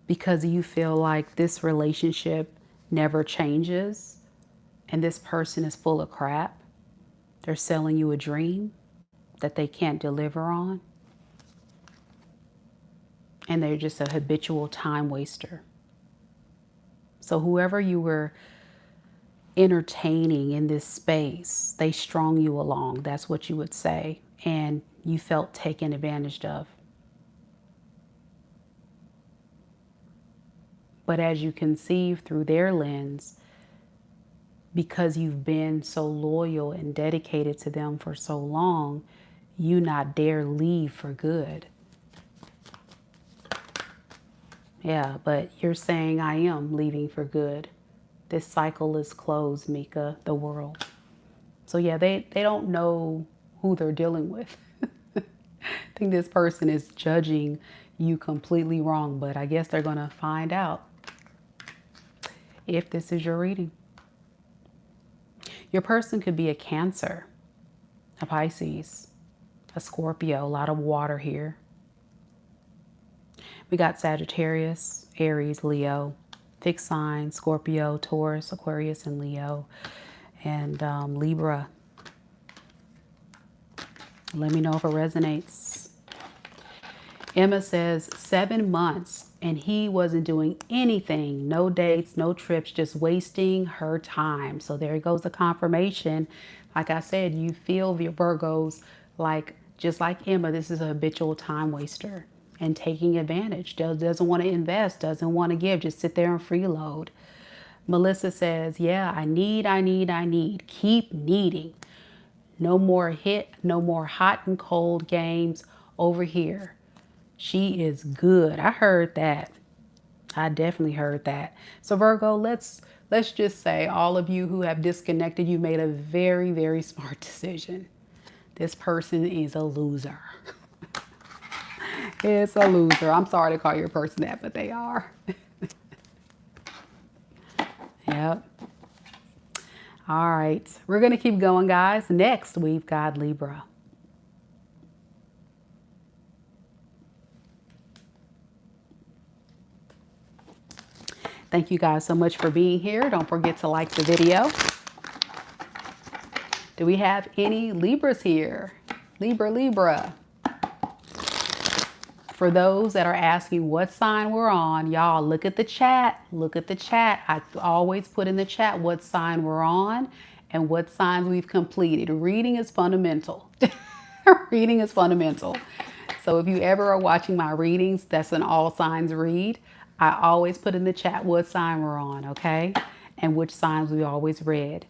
because you feel like this relationship never changes and this person is full of crap. They're selling you a dream that they can't deliver on. And they're just a habitual time waster. So whoever you were entertaining in this space, they strung you along. That's what you would say. And you felt taken advantage of. But as you conceive through their lens, because you've been so loyal and dedicated to them for so long, you not dare leave for good. Yeah, but you're saying I am leaving for good. This cycle is closed, Mika, the world. So yeah, they don't know who they're dealing with. I think this person is judging you completely wrong, but I guess they're going to find out if this is your reading. Your person could be a Cancer, a Pisces, a Scorpio, a lot of water here. We got Sagittarius, Aries, Leo, fixed sign, Scorpio, Taurus, Aquarius, and Leo, and Libra. Let me know if it resonates. Emma says 7 months and he wasn't doing anything. No dates, no trips, just wasting her time. So there goes the confirmation. Like I said, you feel your Virgos like, just like Emma, this is a habitual time waster and taking advantage. Doesn't want to invest, doesn't want to give, just sit there and freeload. Melissa says, yeah, I need. Keep needing. No more no more hot and cold games over here. She is good. I heard that. I definitely heard that. So Virgo, let's just say all of you who have disconnected, you made a very, very smart decision. This person is a loser. It's a loser. I'm sorry to call your person that, but they are. Yep. All right. We're going to keep going, guys. Next, we've got Libra. Thank you guys so much for being here. Don't forget to like the video. Do we have any Libras here? Libra. For those that are asking what sign we're on, y'all look at the chat. Look at the chat. I always put in the chat what sign we're on and what signs we've completed. Reading is fundamental. Reading is fundamental. So if you ever are watching my readings, that's an all signs read. I always put in the chat what sign we're on, okay? And which signs we always read.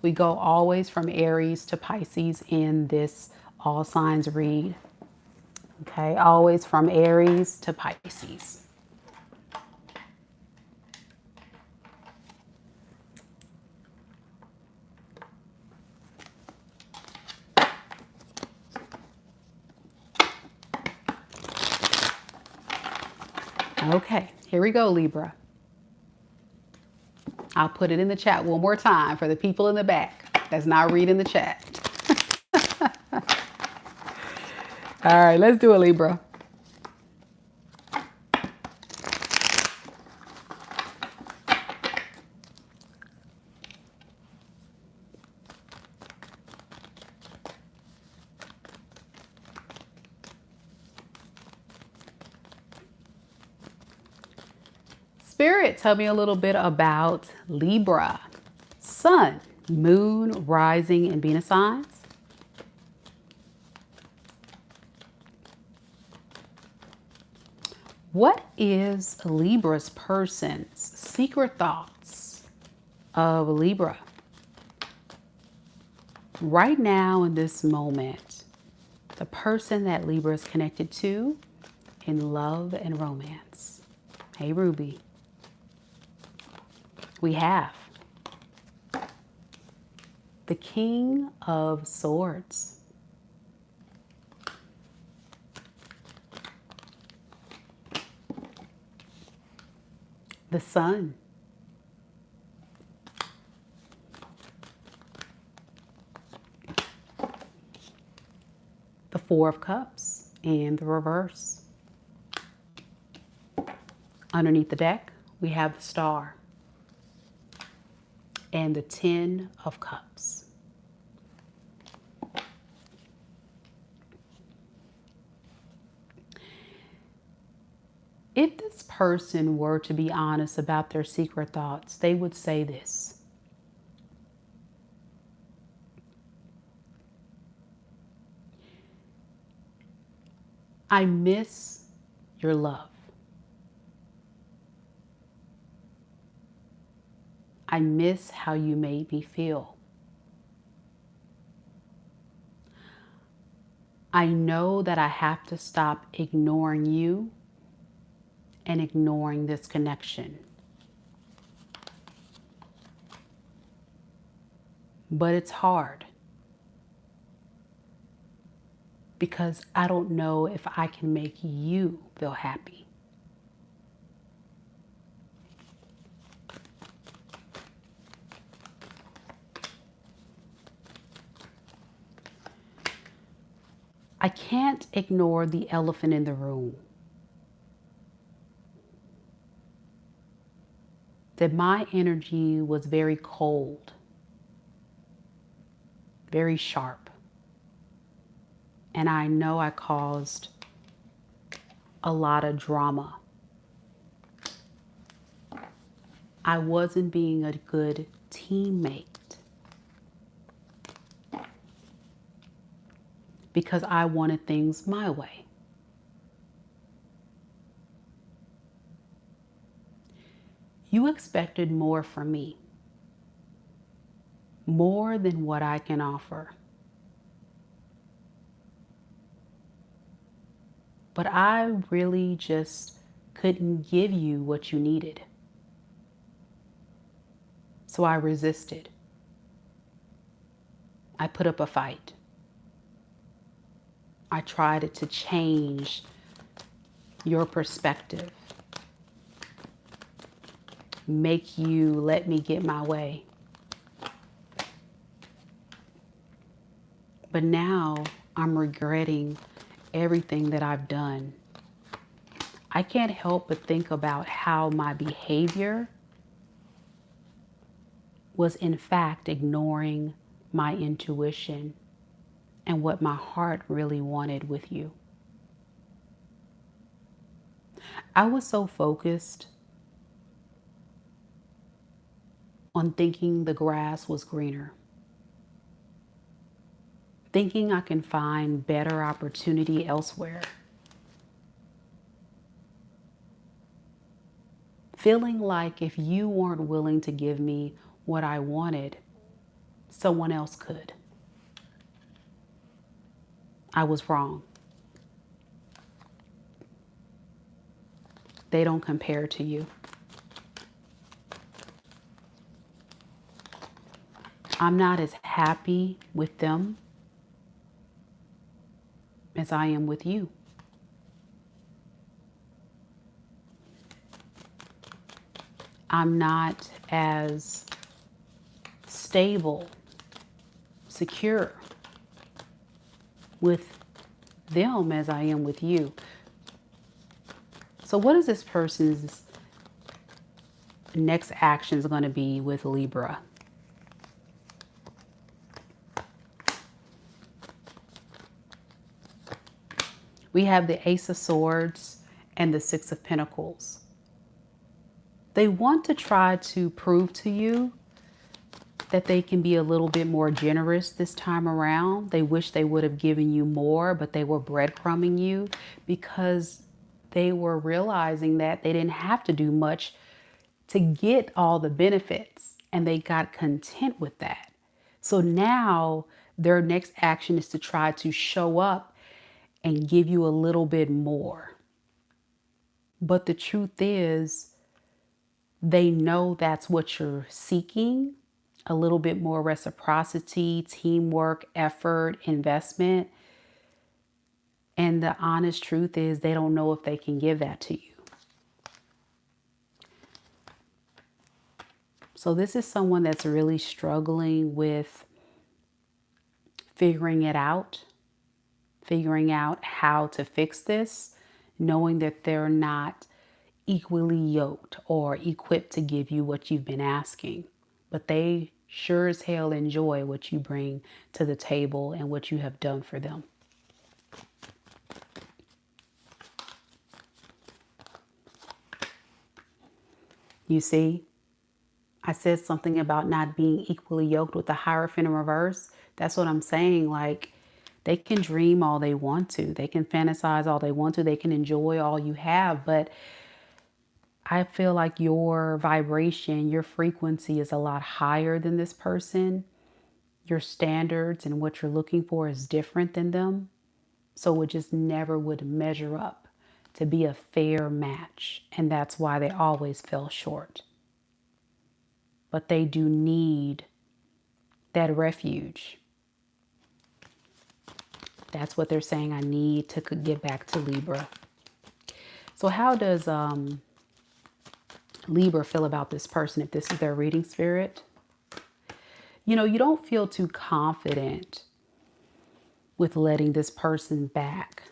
We go always from Aries to Pisces in this all signs read. Okay, always from Aries to Pisces. Okay, here we go, Libra. I'll put it in the chat one more time for the people in the back that's not reading the chat. All right, let's do it, Libra. Spirit, tell me a little bit about Libra. Sun, Moon, rising, and Venus signs. What is Libra's person's secret thoughts of Libra? Right now in this moment, the person that Libra is connected to in love and romance. Hey, Ruby. We have the King of Swords. The Sun. The Four of Cups and the reverse. Underneath the deck, we have the Star and the Ten of Cups. If this person were to be honest about their secret thoughts, they would say this: I miss your love. I miss how you made me feel. I know that I have to stop ignoring you and ignoring this connection. But it's hard because I don't know if I can make you feel happy. I can't ignore the elephant in the room. That my energy was very cold, very sharp. And I know I caused a lot of drama. I wasn't being a good teammate because I wanted things my way. You expected more from me, more than what I can offer. But I really just couldn't give you what you needed. So I resisted. I put up a fight. I tried to change your perspective, make you let me get my way. But now I'm regretting everything that I've done. I can't help but think about how my behavior was in fact ignoring my intuition and what my heart really wanted with you. I was so focused on thinking the grass was greener, thinking I can find better opportunity elsewhere, feeling like if you weren't willing to give me what I wanted, someone else could. I was wrong. They don't compare to you. I'm not as happy with them as I am with you. I'm not as stable, secure with them as I am with you. So what is this person's next actions going to be with Libra? We have the Ace of Swords and the Six of Pentacles. They want to try to prove to you that they can be a little bit more generous this time around. They wish they would have given you more, but they were breadcrumbing you because they were realizing that they didn't have to do much to get all the benefits, and they got content with that. So now their next action is to try to show up and give you a little bit more. But the truth is, they know that's what you're seeking, a little bit more reciprocity, teamwork, effort, investment. And the honest truth is they don't know if they can give that to you. So this is someone that's really struggling with figuring it out, figuring out how to fix this, knowing that they're not equally yoked or equipped to give you what you've been asking. But they sure as hell enjoy what you bring to the table and what you have done for them. You see, I said something about not being equally yoked with the Hierophant in reverse. That's what I'm saying. Like, they can dream all they want to. They can fantasize all they want to. They can enjoy all you have. But I feel like your vibration, your frequency is a lot higher than this person. Your standards and what you're looking for is different than them. So it just never would measure up to be a fair match. And that's why they always fell short. But they do need that refuge. That's what they're saying. I need to get back to Libra. So how does Libra feel about this person if this is their reading spirit? You know, you don't feel too confident with letting this person back.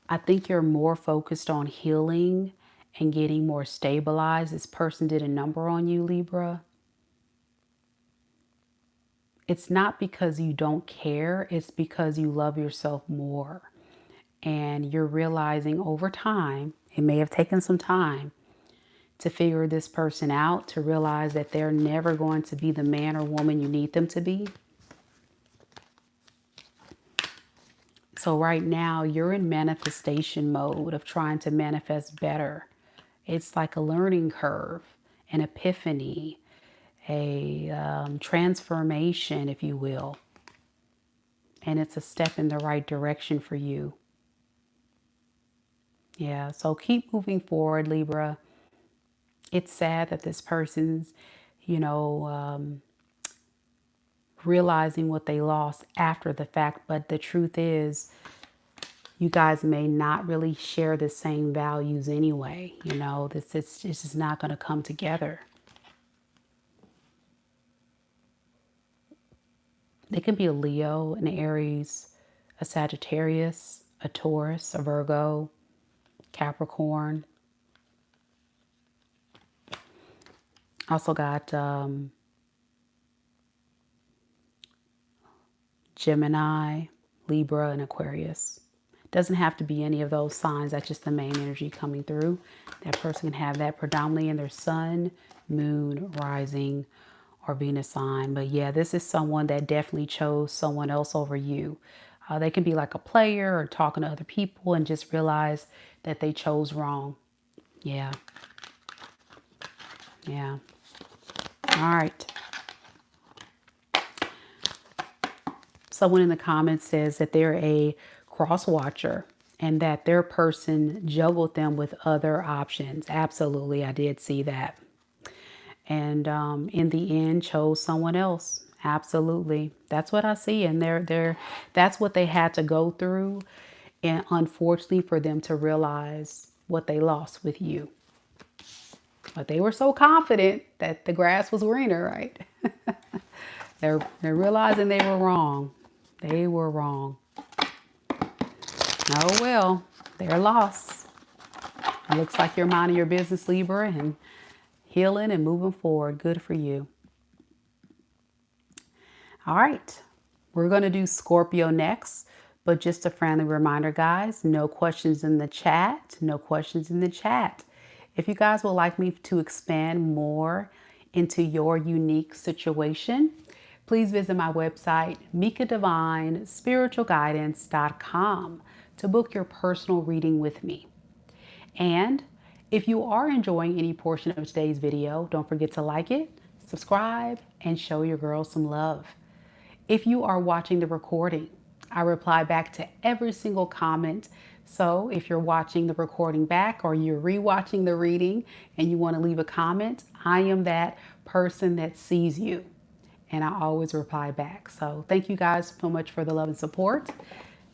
I think you're more focused on healing and getting more stabilized. This person did a number on you, Libra. It's not because you don't care. It's because you love yourself more. And you're realizing over time, it may have taken some time to figure this person out, to realize that they're never going to be the man or woman you need them to be. So right now, you're in manifestation mode of trying to manifest better. It's like a learning curve, an epiphany, a transformation, if you will. And it's a step in the right direction for you. Yeah, so keep moving forward, Libra. It's sad that this person's, realizing what they lost after the fact. But the truth is, you guys may not really share the same values anyway. This is not going to come together. They can be a Leo, an Aries, a Sagittarius, a Taurus, a Virgo, Capricorn. Also got Gemini, Libra, and Aquarius. Doesn't have to be any of those signs. That's just the main energy coming through. That person can have that predominantly in their sun, moon, rising, or Venus sign. But yeah, this is someone that definitely chose someone else over you. They can be like a player or talking to other people and just realize that they chose wrong. Yeah. Yeah. All right. Someone in the comments says that they're a cross watcher and that their person juggled them with other options. Absolutely, I did see that. And in the end, chose someone else. Absolutely, that's what I see. And that's what they had to go through, and unfortunately, for them to realize what they lost with you. But they were so confident that the grass was greener, right? They're realizing they were wrong. They were wrong. Oh, well, their loss. It looks like you're minding your business, Libra, and healing and moving forward. Good for you. All right. We're going to do Scorpio next. But just a friendly reminder, guys, no questions in the chat. No questions in the chat. If you guys would like me to expand more into your unique situation, please visit my website, MikaDivineSpiritualGuidance.com, to book your personal reading with me. And if you are enjoying any portion of today's video, don't forget to like it, subscribe, and show your girl some love. If you are watching the recording, I reply back to every single comment. So if you're watching the recording back or you're rewatching the reading and you want to leave a comment, I am that person that sees you, and I always reply back. So thank you guys so much for the love and support.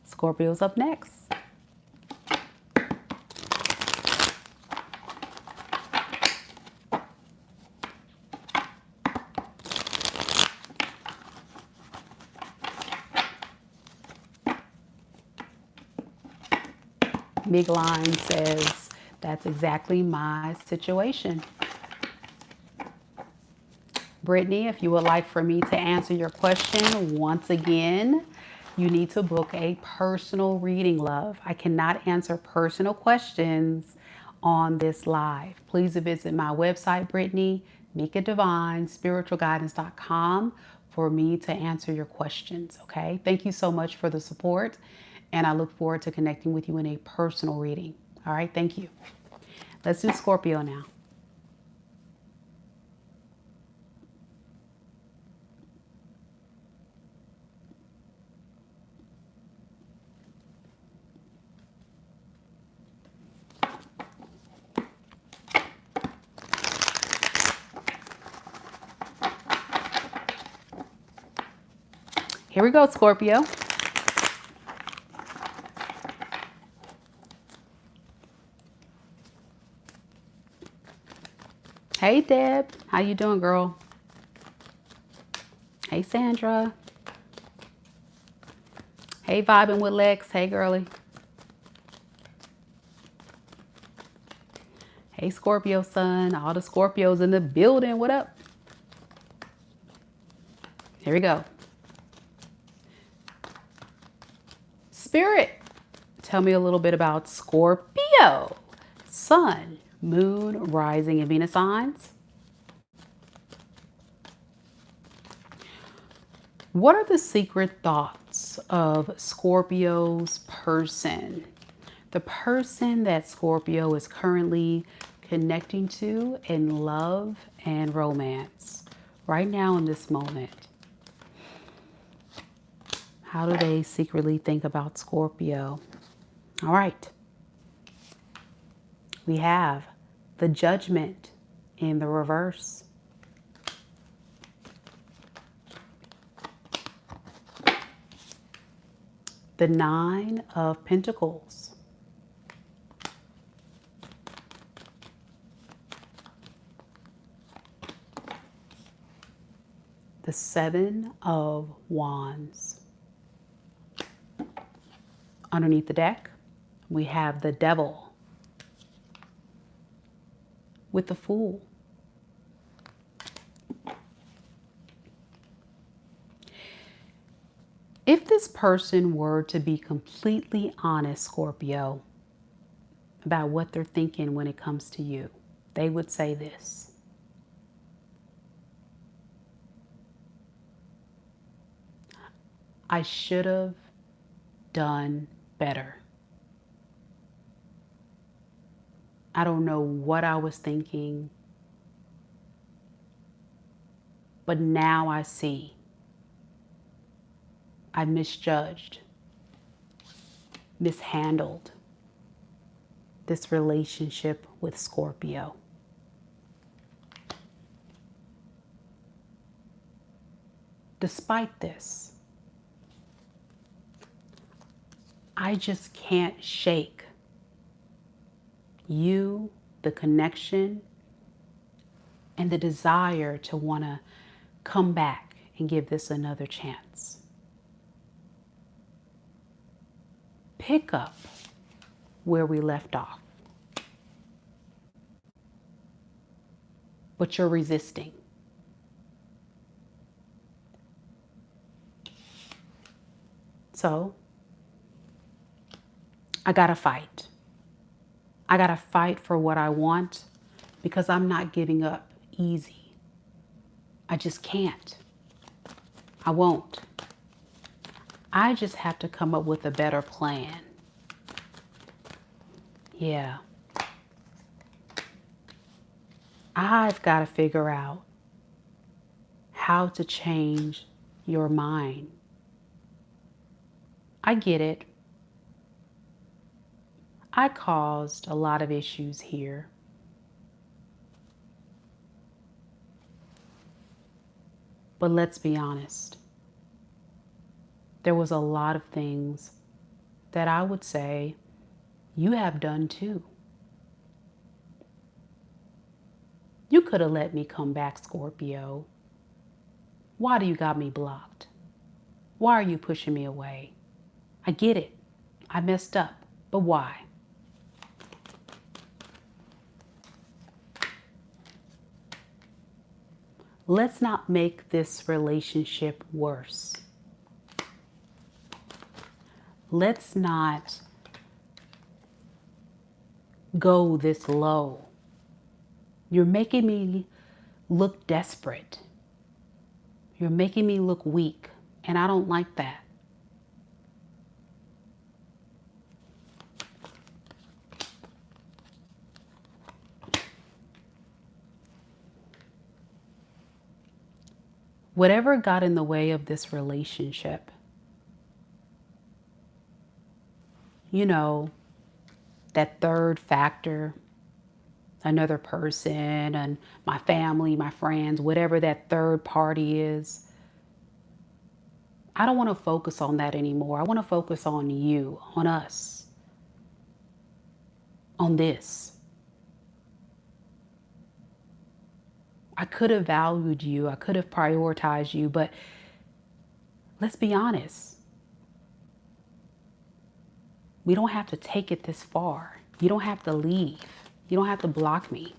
Scorpio's up next. Big Line says, that's exactly my situation. Brittany, if you would like for me to answer your question, once again, you need to book a personal reading, love. I cannot answer personal questions on this live. Please visit my website, Brittany, MikaDivineSpiritualGuidance.com, for me to answer your questions, okay? Thank you so much for the support, and I look forward to connecting with you in a personal reading. All right, thank you. Let's do Scorpio now. Here we go, Scorpio. Hey, Deb. How you doing, girl? Hey, Sandra. Hey, vibing with Lex. Hey, girly. Hey, Scorpio sun. All the Scorpios in the building. What up? Here we go. Spirit, tell me a little bit about Scorpio. Sun, moon, rising, and Venus signs. What are the secret thoughts of Scorpio's person? The person that Scorpio is currently connecting to in love and romance right now in this moment. How do they secretly think about Scorpio? All right. We have the Judgment in the reverse. The Nine of Pentacles. The Seven of Wands. Underneath the deck, we have the Devil with the Fool. If this person were to be completely honest, Scorpio, about what they're thinking when it comes to you, they would say this: I should have done better. I don't know what I was thinking, but now I see I misjudged, mishandled this relationship with Scorpio. Despite this, I just can't shake you, the connection, and the desire to want to come back and give this another chance. Pick up where we left off. But you're resisting. So, I gotta fight. I gotta fight for what I want because I'm not giving up easy. I just can't. I won't. I just have to come up with a better plan. Yeah. I've got to figure out how to change your mind. I get it. I caused a lot of issues here. But let's be honest. There was a lot of things that I would say you have done too. You could have let me come back, Scorpio. Why do you got me blocked? Why are you pushing me away? I get it. I messed up. But why? Let's not make this relationship worse. Let's not go this low. You're making me look desperate. You're making me look weak, and I don't like that. Whatever got in the way of this relationship, you know, that third factor, another person and my family, my friends, whatever that third party is, I don't want to focus on that anymore. I want to focus on you, on us, on this. I could have valued you. I could have prioritized you, but let's be honest. We don't have to take it this far. You don't have to leave. You don't have to block me.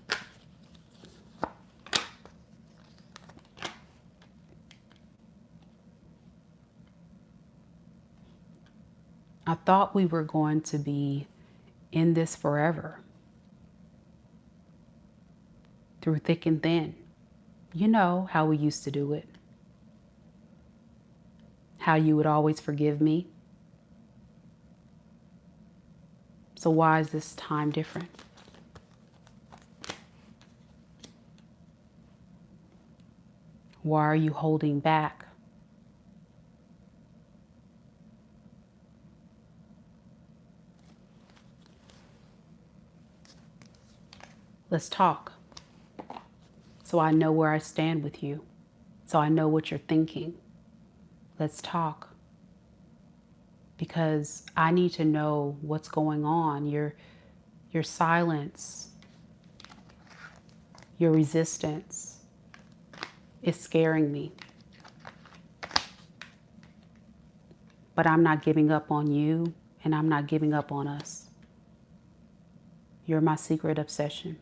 I thought we were going to be in this forever. Through thick and thin. You know how we used to do it. How you would always forgive me. So why is this time different? Why are you holding back? Let's talk. So I know where I stand with you. So I know what you're thinking. Let's talk. Because I need to know what's going on. Your silence, your resistance is scaring me. But I'm not giving up on you, and I'm not giving up on us. You're my secret obsession.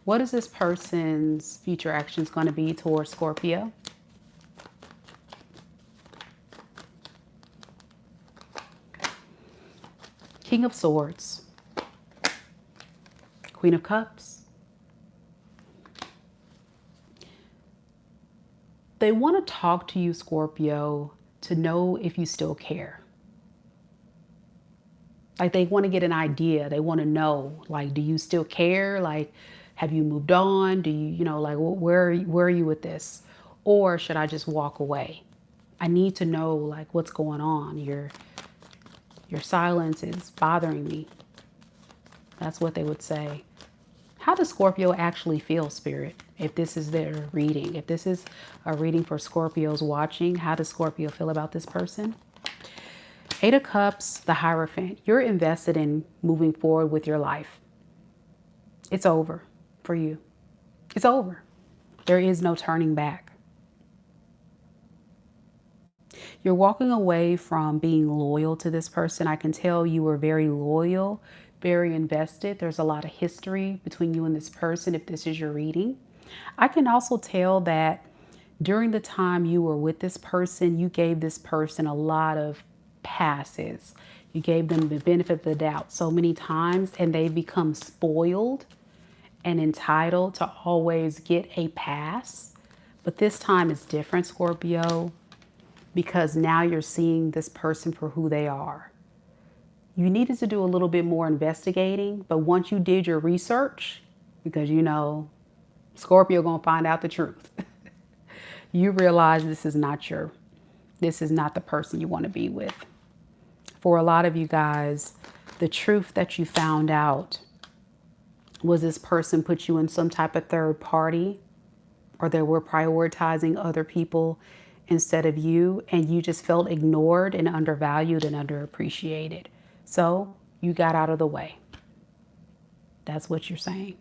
What is this person's future actions going to be towards Scorpio? King of Swords. Queen of Cups. They want to talk to you, Scorpio, to know if you still care. Like they want to get an idea. They want to know, like, do you still care? Like, have you moved on? Do you, like, where are you with this? Or should I just walk away? I need to know, like, what's going on. Your silence is bothering me. That's what they would say. How does Scorpio actually feel, Spirit? If this is their reading, if this is a reading for Scorpios watching, how does Scorpio feel about this person? Eight of Cups, the Hierophant. You're invested in moving forward with your life. It's over for you. It's over. There is no turning back. You're walking away from being loyal to this person. I can tell you were very loyal, very invested. There's a lot of history between you and this person if this is your reading. I can also tell that during the time you were with this person, you gave this person a lot of passes. You gave them the benefit of the doubt so many times, and they become spoiled and entitled to always get a pass. But this time it's different, Scorpio, because now you're seeing this person for who they are. You needed to do a little bit more investigating, but once you did your research, because you know Scorpio gonna find out the truth, you realize this is not the person you want to be with. For a lot of you guys, the truth that you found out was this person put you in some type of third party, or they were prioritizing other people instead of you, and you just felt ignored and undervalued and underappreciated. So you got out of the way. That's what you're saying.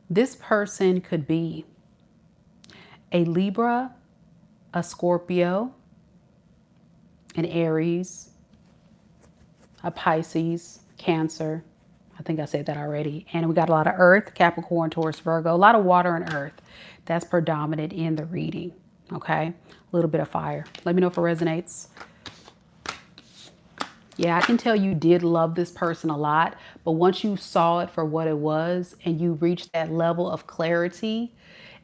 This person could be a Libra, a Scorpio, an Aries, a Pisces, Cancer. I think I said that already. And we got a lot of Earth, Capricorn, Taurus, Virgo, a lot of water and Earth. That's predominant in the reading. Okay. A little bit of fire. Let me know if it resonates. Yeah, I can tell you did love this person a lot, but once you saw it for what it was and you reached that level of clarity,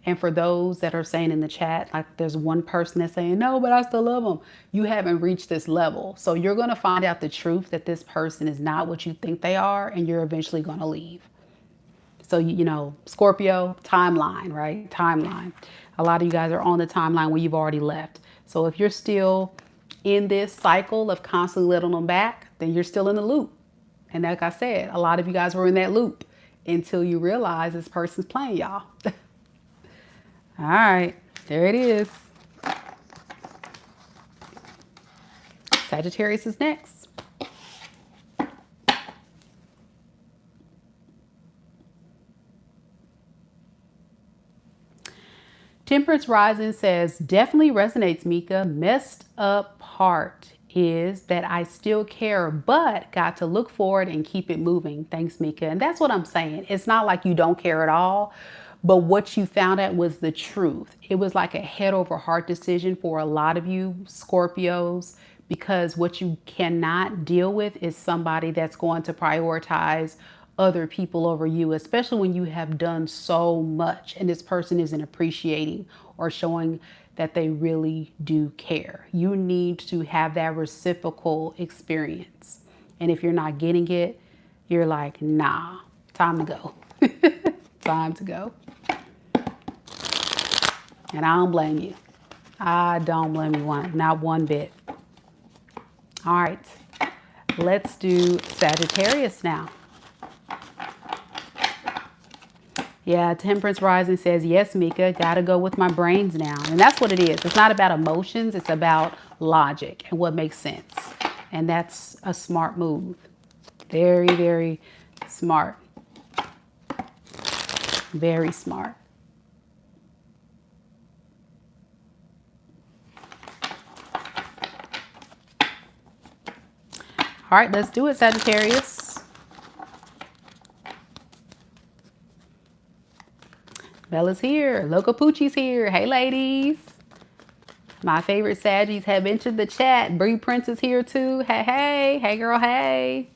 and for those that are saying in the chat, like there's one person that's saying, no, but I still love them. You haven't reached this level. So you're going to find out the truth that this person is not what you think they are, and you're eventually going to leave. So, you know, Scorpio, timeline, right? Timeline. A lot of you guys are on the timeline where you've already left. So if you're still in this cycle of constantly letting them back, then you're still in the loop. And like I said, a lot of you guys were in that loop until you realize this person's playing y'all. All right, there it is. Sagittarius is next. Temperance Rising says, definitely resonates, Mika. Messed up part is that I still care, but got to look forward and keep it moving. Thanks, Mika. And that's what I'm saying. It's not like you don't care at all, but what you found out was the truth. It was like a head over heart decision for a lot of you Scorpios, because what you cannot deal with is somebody that's going to prioritize other people over you, especially when you have done so much and this person isn't appreciating or showing that they really do care. You need to have that reciprocal experience. And if you're not getting it, you're like, nah, time to go. Time to go. And I don't blame you. I don't blame you not one bit. All right, let's do Sagittarius now. Yeah, Temperance Rising says, yes, Mika, gotta go with my brains now. And that's what it is. It's not about emotions. It's about logic and what makes sense. And that's a smart move. Very, very smart. Very smart. All right, let's do it, Sagittarius. Bella's here. Loco Poochie's here. Hey, ladies. My favorite Saggies have entered the chat. Bree Prince is here, too. Hey, hey. Hey, girl, hey.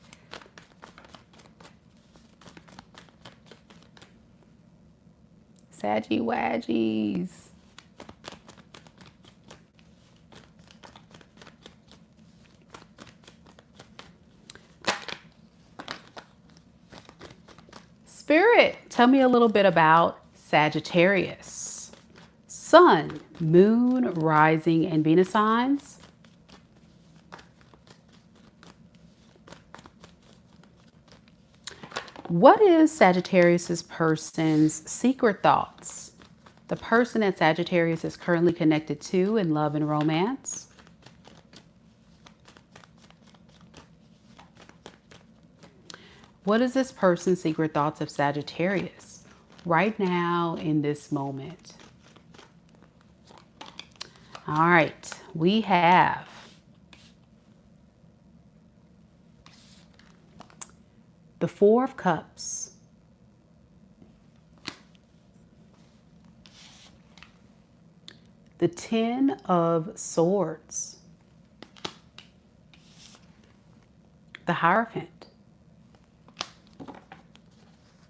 Saggy Waggies. Spirit, tell me a little bit about Sagittarius. Sun, Moon, Rising, and Venus signs. What is Sagittarius's person's secret thoughts? The person that Sagittarius is currently connected to in love and romance. What is this person's secret thoughts of Sagittarius right now in this moment? All right, we have the Four of Cups, the Ten of Swords, the Hierophant.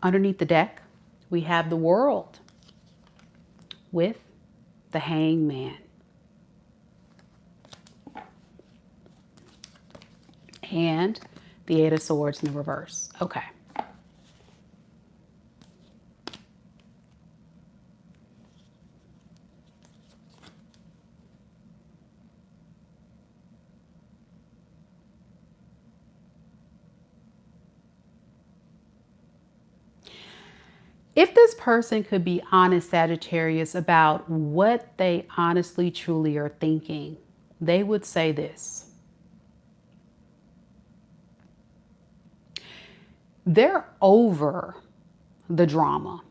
Underneath the deck, we have the World with the Hangman. And the Eight of Swords in the reverse. Okay. If this person could be honest, Sagittarius, about what they honestly, truly are thinking, they would say this. They're over the drama.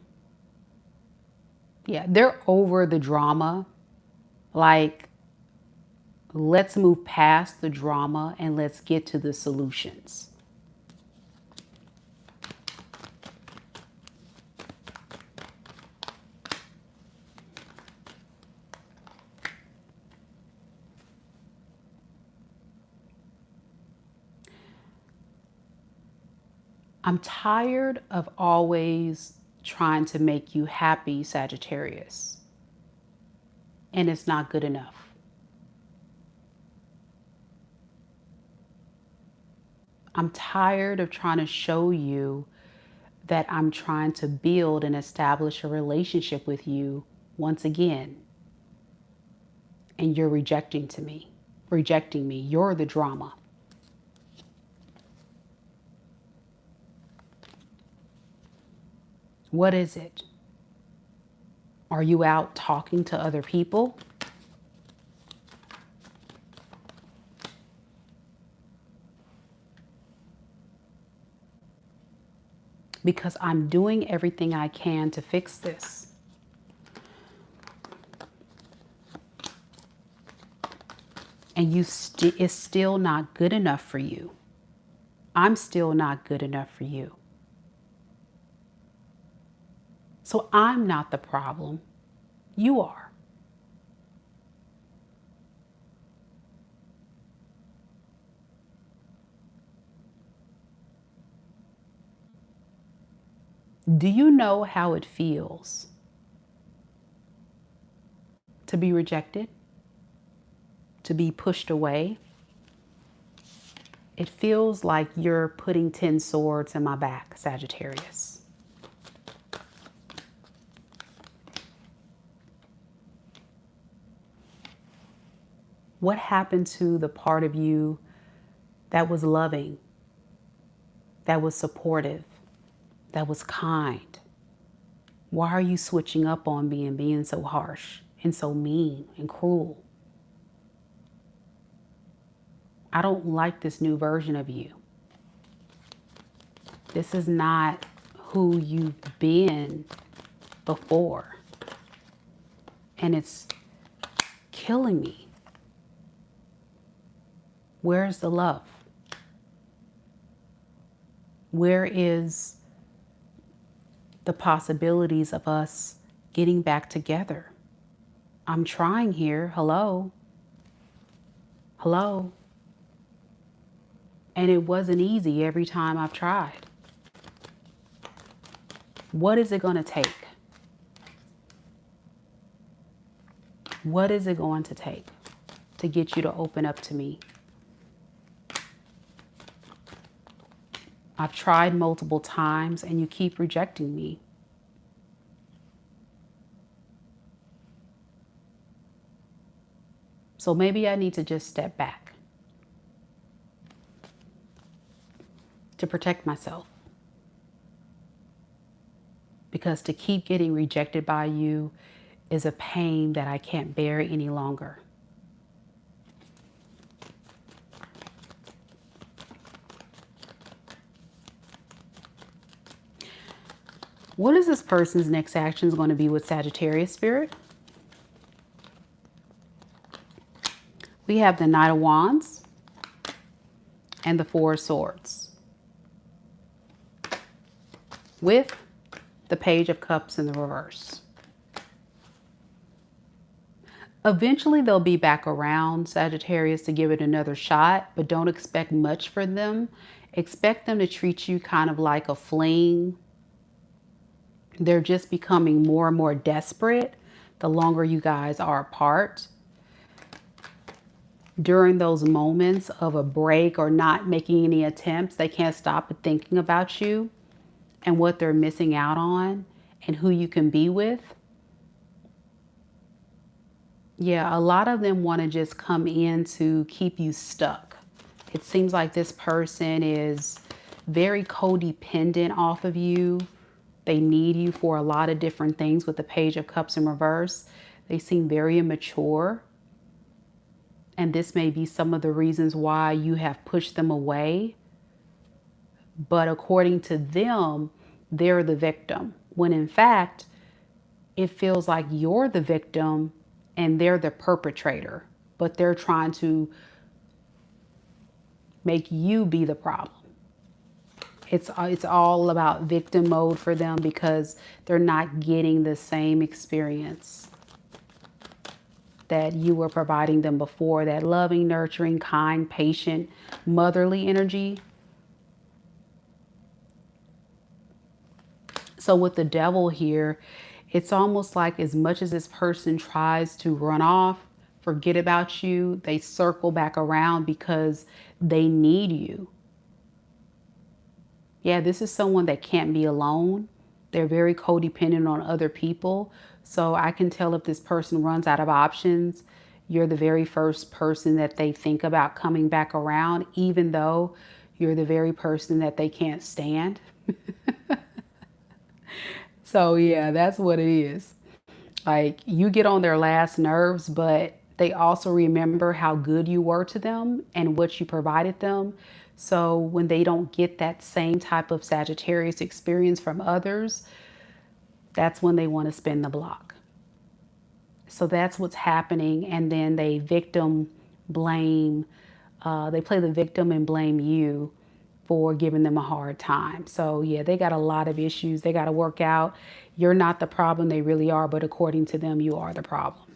Yeah, they're over the drama. Like, let's move past the drama and let's get to the solutions. I'm tired of always trying to make you happy, Sagittarius. And it's not good enough. I'm tired of trying to show you that I'm trying to build and establish a relationship with you once again. And you're rejecting me. You're the drama. What is it? Are you out talking to other people? Because I'm doing everything I can to fix this. And it's still not good enough for you. I'm still not good enough for you. So I'm not the problem. You are. Do you know how it feels to be rejected? To be pushed away? It feels like you're putting 10 swords in my back, Sagittarius. What happened to the part of you that was loving, that was supportive, that was kind? Why are you switching up on me and being so harsh and so mean and cruel? I don't like this new version of you. This is not who you've been before. And it's killing me. Where's the love? Where is the possibilities of us getting back together? I'm trying here. Hello? Hello? And it wasn't easy every time I've tried. What is it going to take? What is it going to take to get you to open up to me? I've tried multiple times and you keep rejecting me. So maybe I need to just step back to protect myself. Because to keep getting rejected by you is a pain that I can't bear any longer. What is this person's next actions going to be with Sagittarius spirit? We have the Knight of Wands and the Four of Swords with the Page of Cups in the reverse. Eventually, they'll be back around, Sagittarius, to give it another shot, but don't expect much for them. Expect them to treat you kind of like a fling. They're just becoming more and more desperate the longer you guys are apart. During those moments of a break or not making any attempts, they can't stop but thinking about you and what they're missing out on and who you can be with. Yeah, a lot of them want to just come in to keep you stuck. It seems like this person is very codependent off of you. They need you for a lot of different things with the Page of Cups in reverse. They seem very immature. And this may be some of the reasons why you have pushed them away. But according to them, they're the victim. When in fact, it feels like you're the victim and they're the perpetrator. But they're trying to make you be the problem. It's all about victim mode for them because they're not getting the same experience that you were providing them before. That loving, nurturing, kind, patient, motherly energy. So with the Devil here, it's almost like as much as this person tries to run off, forget about you, they circle back around because they need you. Yeah, this is someone that can't be alone. They're very codependent on other people. So I can tell if this person runs out of options, you're the very first person that they think about coming back around, even though you're the very person that they can't stand. So yeah, that's what it is. Like, you get on their last nerves, but they also remember how good you were to them and what you provided them. So when they don't get that same type of Sagittarius experience from others, that's when they want to spin the block. So that's what's happening. And then they victim blame. They play the victim and blame you for giving them a hard time. So yeah, they got a lot of issues they got to work out. You're not the problem, they really are, but according to them, you are the problem.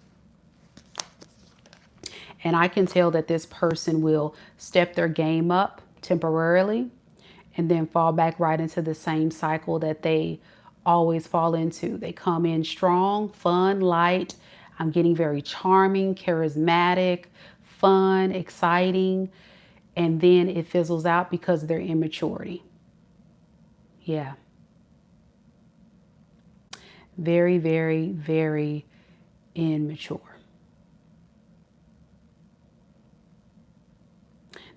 And I can tell that this person will step their game up temporarily and then fall back right into the same cycle that they always fall into. They come in strong, fun, light. I'm getting very charming, charismatic, fun, exciting. And then it fizzles out because of their immaturity. Yeah. Very, very, very immature.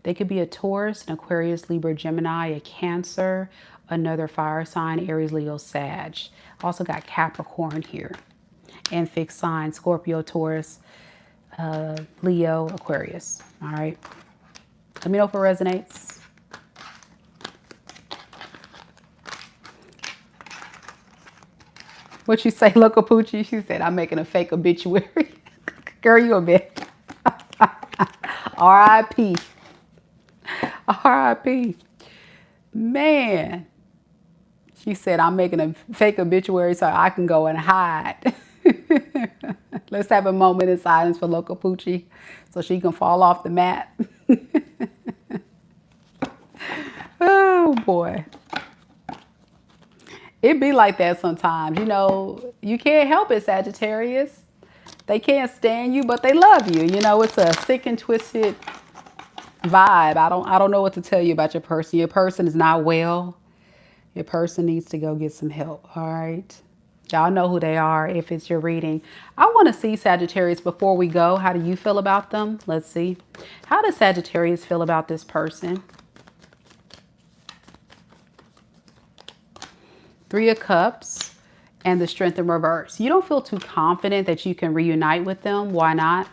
They could be a Taurus, an Aquarius, Libra, Gemini, a Cancer, another fire sign, Aries, Leo, Sag. Also got Capricorn here. And fixed sign, Scorpio, Taurus, Leo, Aquarius. All right. Let me know if it resonates. What you say, Loco Poochie? She said, I'm making a fake obituary. Girl, you a bit. R.I.P. R.I.P. Man. She said, I'm making a fake obituary so I can go and hide. Let's have a moment of silence for Loco Poochie so she can fall off the mat. Oh, boy. It be like that sometimes. You know, you can't help it, Sagittarius. They can't stand you, but they love you. You know, it's a sick and twisted vibe. I don't know what to tell you about your person. Your person is not well. Your person needs to go get some help. All right. Y'all know who they are if it's your reading. I want to see Sagittarius before we go. How do you feel about them? Let's see. How does Sagittarius feel about this person? Three of Cups and the Strength in reverse. You don't feel too confident that you can reunite with them. Why not?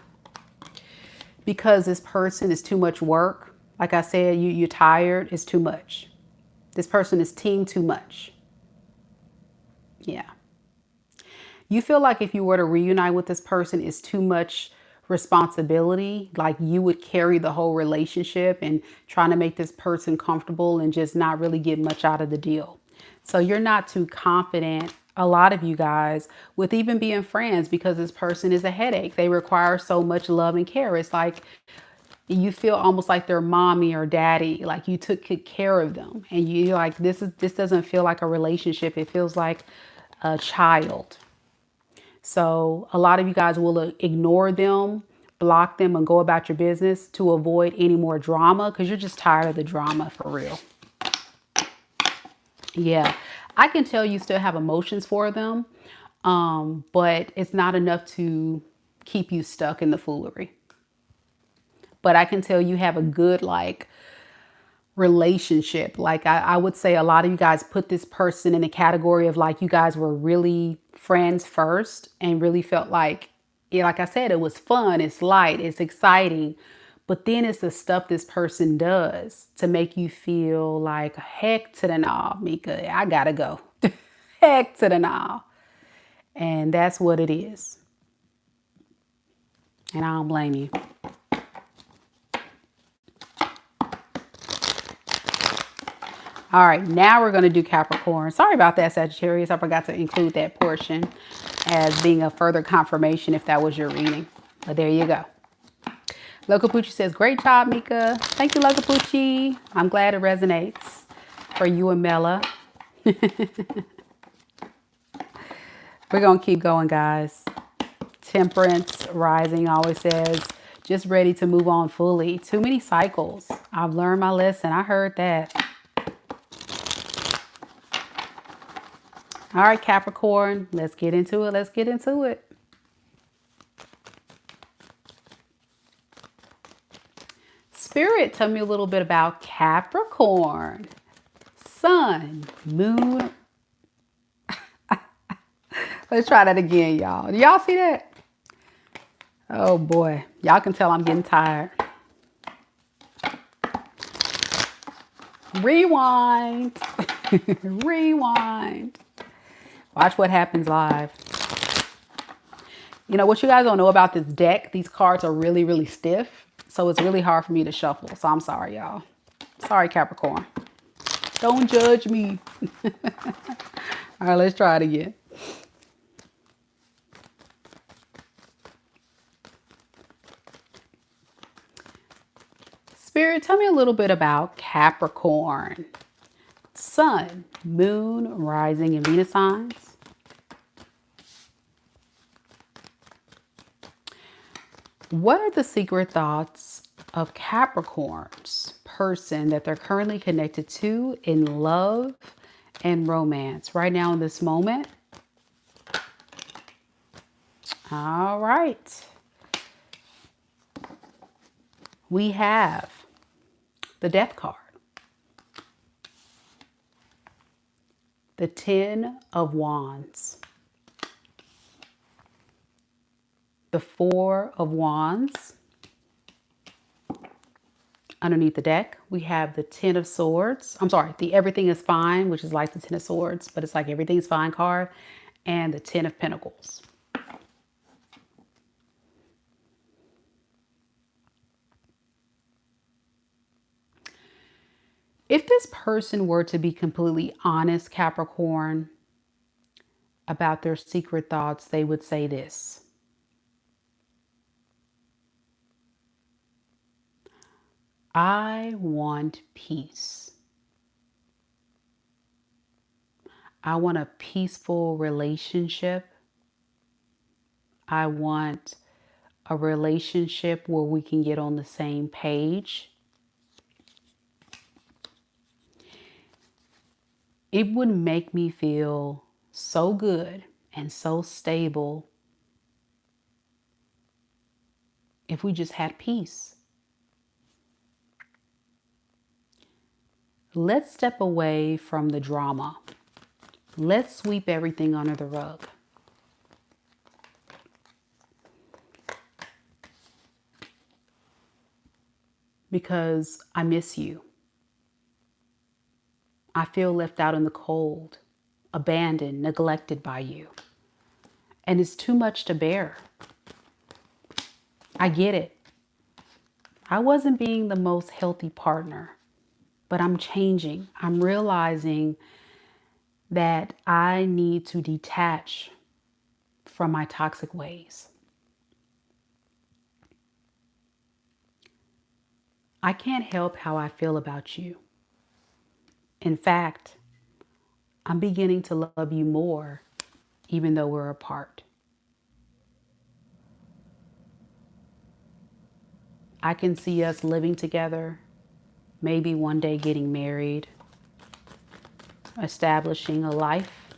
Because this person is too much work. Like I said, you're tired. It's too much. This person is team too much. Yeah. You feel like if you were to reunite with this person, it's too much responsibility. Like you would carry the whole relationship and trying to make this person comfortable and just not really get much out of the deal. So you're not too confident a lot of you guys with even being friends, because this person is a headache. They require so much love and care. It's like you feel almost like they're mommy or daddy, like you took good care of them, and you like this doesn't feel like a relationship. It feels like a child. So a lot of you guys will ignore them, block them, and go about your business to avoid any more drama, because you're just tired of the drama, for real. Yeah, I can tell you still have emotions for them, but it's not enough to keep you stuck in the foolery. But I can tell you have a good like relationship. Like I would say a lot of you guys put this person in the category of like you guys were really friends first and really felt like, yeah, like I said, it was fun, it's light, it's exciting. But then it's the stuff this person does to make you feel like, heck to the nah, Mika, I gotta go. Heck to the nah. And that's what it is. And I don't blame you. All right, now we're going to do Capricorn. Sorry about that, Sagittarius. I forgot to include that portion as being a further confirmation if that was your reading. But there you go. Locapucci says, great job, Mika. Thank you, Locapucci. I'm glad it resonates for you and Mela. We're going to keep going, guys. Temperance rising always says, just ready to move on fully. Too many cycles. I've learned my lesson. I heard that. All right, Capricorn, let's get into it. Let's get into it. Spirit, tell me a little bit about Capricorn. Sun, moon. Let's try that again, y'all. Do y'all see that? Oh boy, y'all can tell I'm getting tired. Rewind. Rewind. Watch what happens live. You know, what you guys don't know about this deck, these cards are really, really stiff. So it's really hard for me to shuffle. So I'm sorry, y'all. Sorry, Capricorn. Don't judge me. All right, let's try it again. Spirit, tell me a little bit about Capricorn. Sun, moon, rising, and Venus signs. What are the secret thoughts of Capricorn's person that they're currently connected to in love and romance right now in this moment? All right. We have the Death card, the Ten of Wands, the Four of Wands. Underneath the deck, we have the Ten of Swords. I'm sorry, the Everything is Fine, which is like the Ten of Swords, but it's like Everything's Fine card, and the Ten of Pentacles. If this person were to be completely honest, Capricorn, about their secret thoughts, they would say this. I want peace. I want a peaceful relationship. I want a relationship where we can get on the same page. It would make me feel so good and so stable if we just had peace. Let's step away from the drama. Let's sweep everything under the rug. Because I miss you. I feel left out in the cold, abandoned, neglected by you. And it's too much to bear. I get it. I wasn't being the most healthy partner, but I'm changing. I'm realizing that I need to detach from my toxic ways. I can't help how I feel about you. In fact, I'm beginning to love you more, even though we're apart. I can see us living together, maybe one day getting married, establishing a life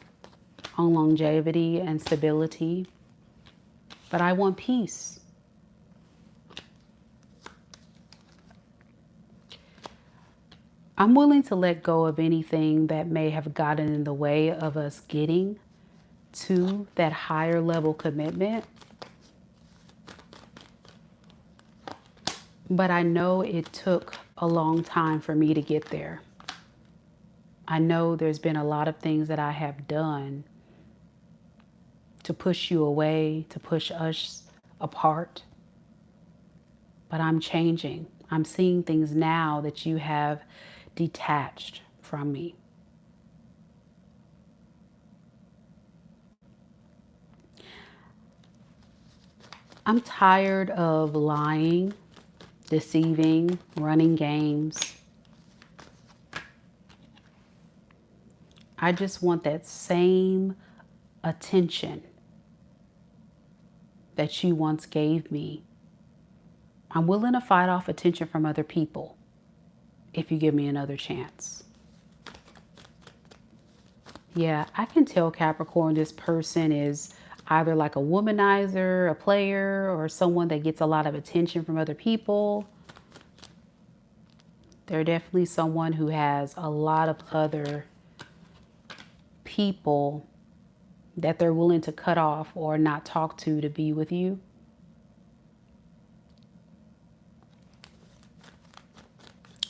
on longevity and stability. But I want peace. I'm willing to let go of anything that may have gotten in the way of us getting to that higher level commitment. But I know it took a long time for me to get there. I know there's been a lot of things that I have done to push you away, to push us apart. But I'm changing. I'm seeing things now that you have detached from me. I'm tired of lying, deceiving, running games. I just want that same attention that you once gave me. I'm willing to fight off attention from other people if you give me another chance. Yeah, I can tell, Capricorn, this person is either like a womanizer, a player, or someone that gets a lot of attention from other people. They're definitely someone who has a lot of other people that they're willing to cut off or not talk to be with you.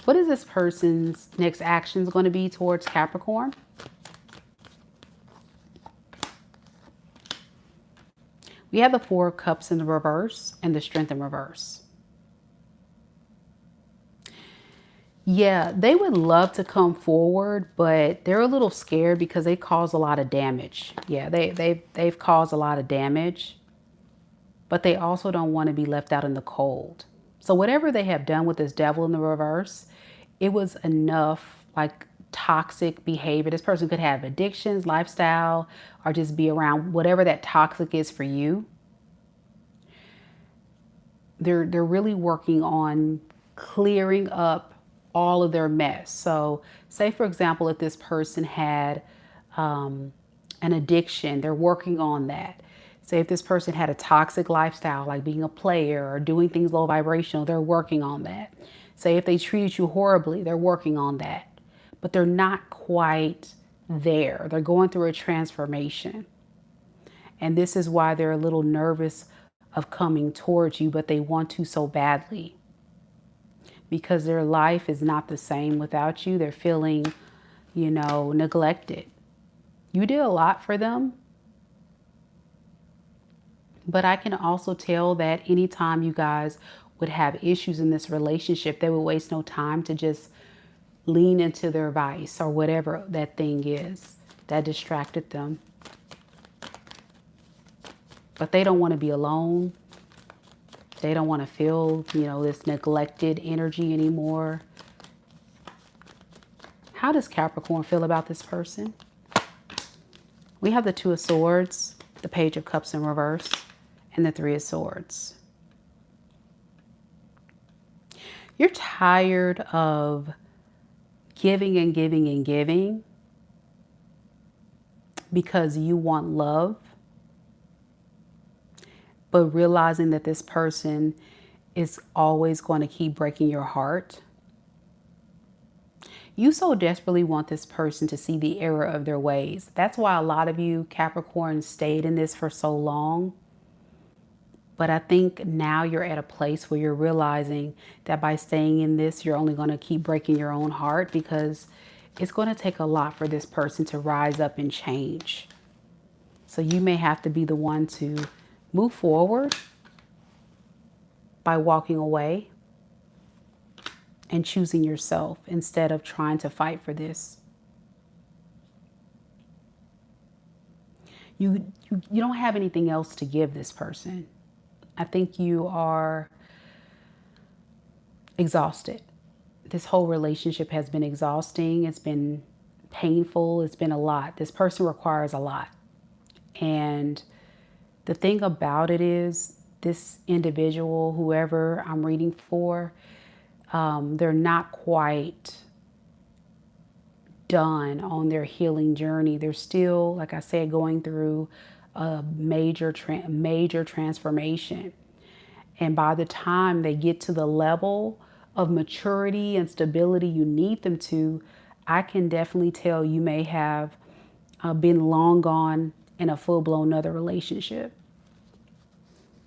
What is this person's next actions going to be towards Capricorn? We have the Four of Cups in the reverse and the Strength in reverse. Yeah, they would love to come forward, but they're a little scared because they cause a lot of damage. Yeah, they've caused a lot of damage, but they also don't want to be left out in the cold. So whatever they have done with this Devil in the reverse, it was enough, like, toxic behavior. This person could have addictions, lifestyle, or just be around whatever that toxic is for you. They're really working on clearing up all of their mess. So say, for example, if this person had an addiction, they're working on that. Say if this person had a toxic lifestyle, like being a player or doing things low vibrational, they're working on that. Say if they treated you horribly, they're working on that. But they're not quite there. They're going through a transformation. And this is why they're a little nervous of coming towards you, but they want to so badly. Because their life is not the same without you. They're feeling, neglected. You did a lot for them. But I can also tell that anytime you guys would have issues in this relationship, they would waste no time to just lean into their vice or whatever that thing is that distracted them. But they don't want to be alone. They don't want to feel, this neglected energy anymore. How does Capricorn feel about this person? We have the Two of Swords, the Page of Cups in reverse, and the Three of Swords. You're tired of giving and giving and giving because you want love, but realizing that this person is always going to keep breaking your heart. You so desperately want this person to see the error of their ways. That's why a lot of you Capricorn stayed in this for so long. But I think now you're at a place where you're realizing that by staying in this, you're only going to keep breaking your own heart, because it's going to take a lot for this person to rise up and change. So you may have to be the one to move forward by walking away and choosing yourself instead of trying to fight for this. you don't have anything else to give this person. I think you are exhausted. This whole relationship has been exhausting. It's been painful. It's been a lot. This person requires a lot. And the thing about it is, this individual, whoever I'm reading for, they're not quite done on their healing journey. They're still, like I said, going through a major transformation. And by the time they get to the level of maturity and stability you need them to, I can definitely tell you may have been long gone in a full-blown other relationship.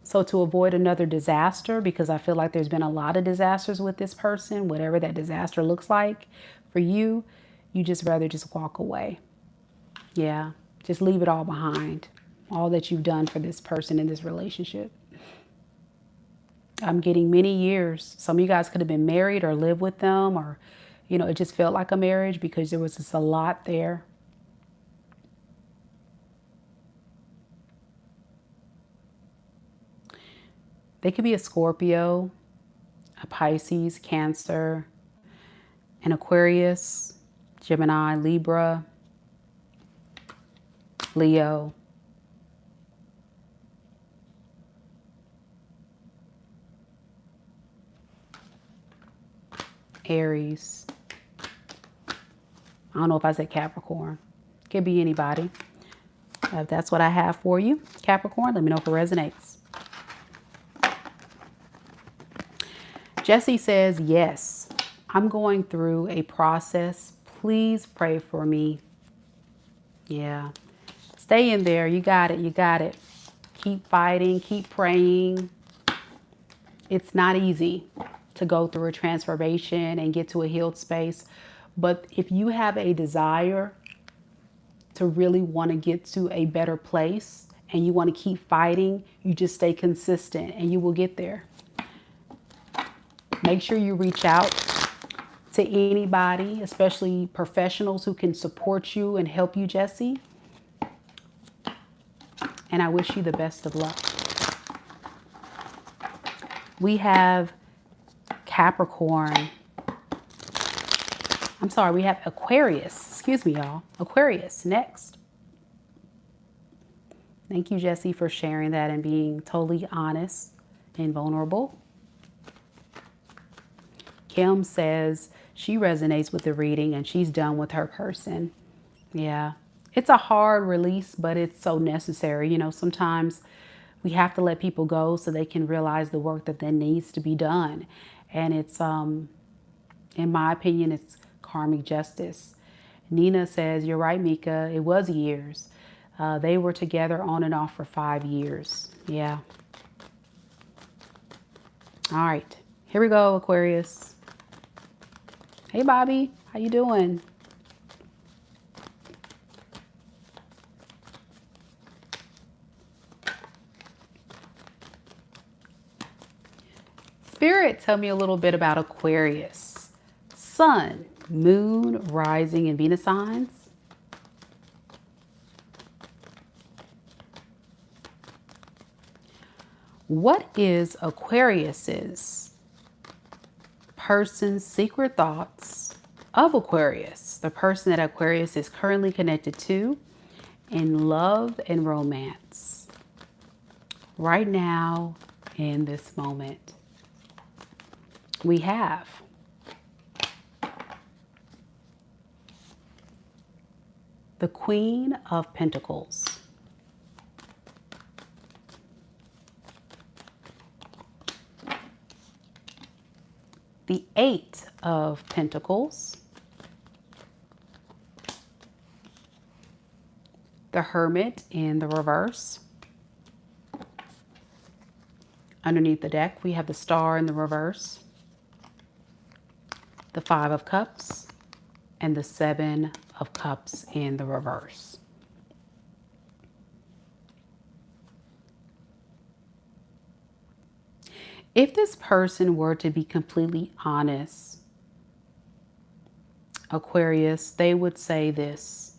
So to avoid another disaster, because I feel like there's been a lot of disasters with this person, whatever that disaster looks like for you, you just rather just walk away. Yeah, just leave it all behind. All that you've done for this person in this relationship. I'm getting many years. Some of you guys could have been married or lived with them, or, you know, it just felt like a marriage because there was just a lot there. They could be a Scorpio, a Pisces, Cancer, an Aquarius, Gemini, Libra, Leo. Aries. I don't know if I said Capricorn. Could be anybody. If that's what I have for you, Capricorn, let me know if it resonates. Jesse says, yes, I'm going through a process. Please pray for me. Yeah. Stay in there. You got it. You got it. Keep fighting. Keep praying. It's not easy to go through a transformation and get to a healed space. But if you have a desire to really want to get to a better place and you want to keep fighting, you just stay consistent and you will get there. Make sure you reach out to anybody, especially professionals who can support you and help you, Jesse. And I wish you the best of luck. We have Capricorn. I'm sorry, we have Aquarius. Excuse me, y'all. Aquarius next. Thank you, Jesse, for sharing that and being totally honest and vulnerable. Kim says she resonates with the reading and she's done with her person. Yeah, it's a hard release, but it's so necessary. You know, sometimes we have to let people go so they can realize the work that then needs to be done. And it's, in my opinion, it's karmic justice. Nina says, you're right, Mika. It was years. They were together on and off for 5 years. Yeah. All right. Here we go, Aquarius. Hey, Bobby. How you doing? Spirit, tell me a little bit about Aquarius. Sun, Moon, Rising, and Venus signs. What is Aquarius's person's secret thoughts of Aquarius, the person that Aquarius is currently connected to in love and romance right now in this moment? We have the Queen of Pentacles, the Eight of Pentacles, the Hermit in the reverse. Underneath the deck, we have the Star in the reverse, the Five of Cups, and the Seven of Cups in the reverse. If this person were to be completely honest, Aquarius, they would say this: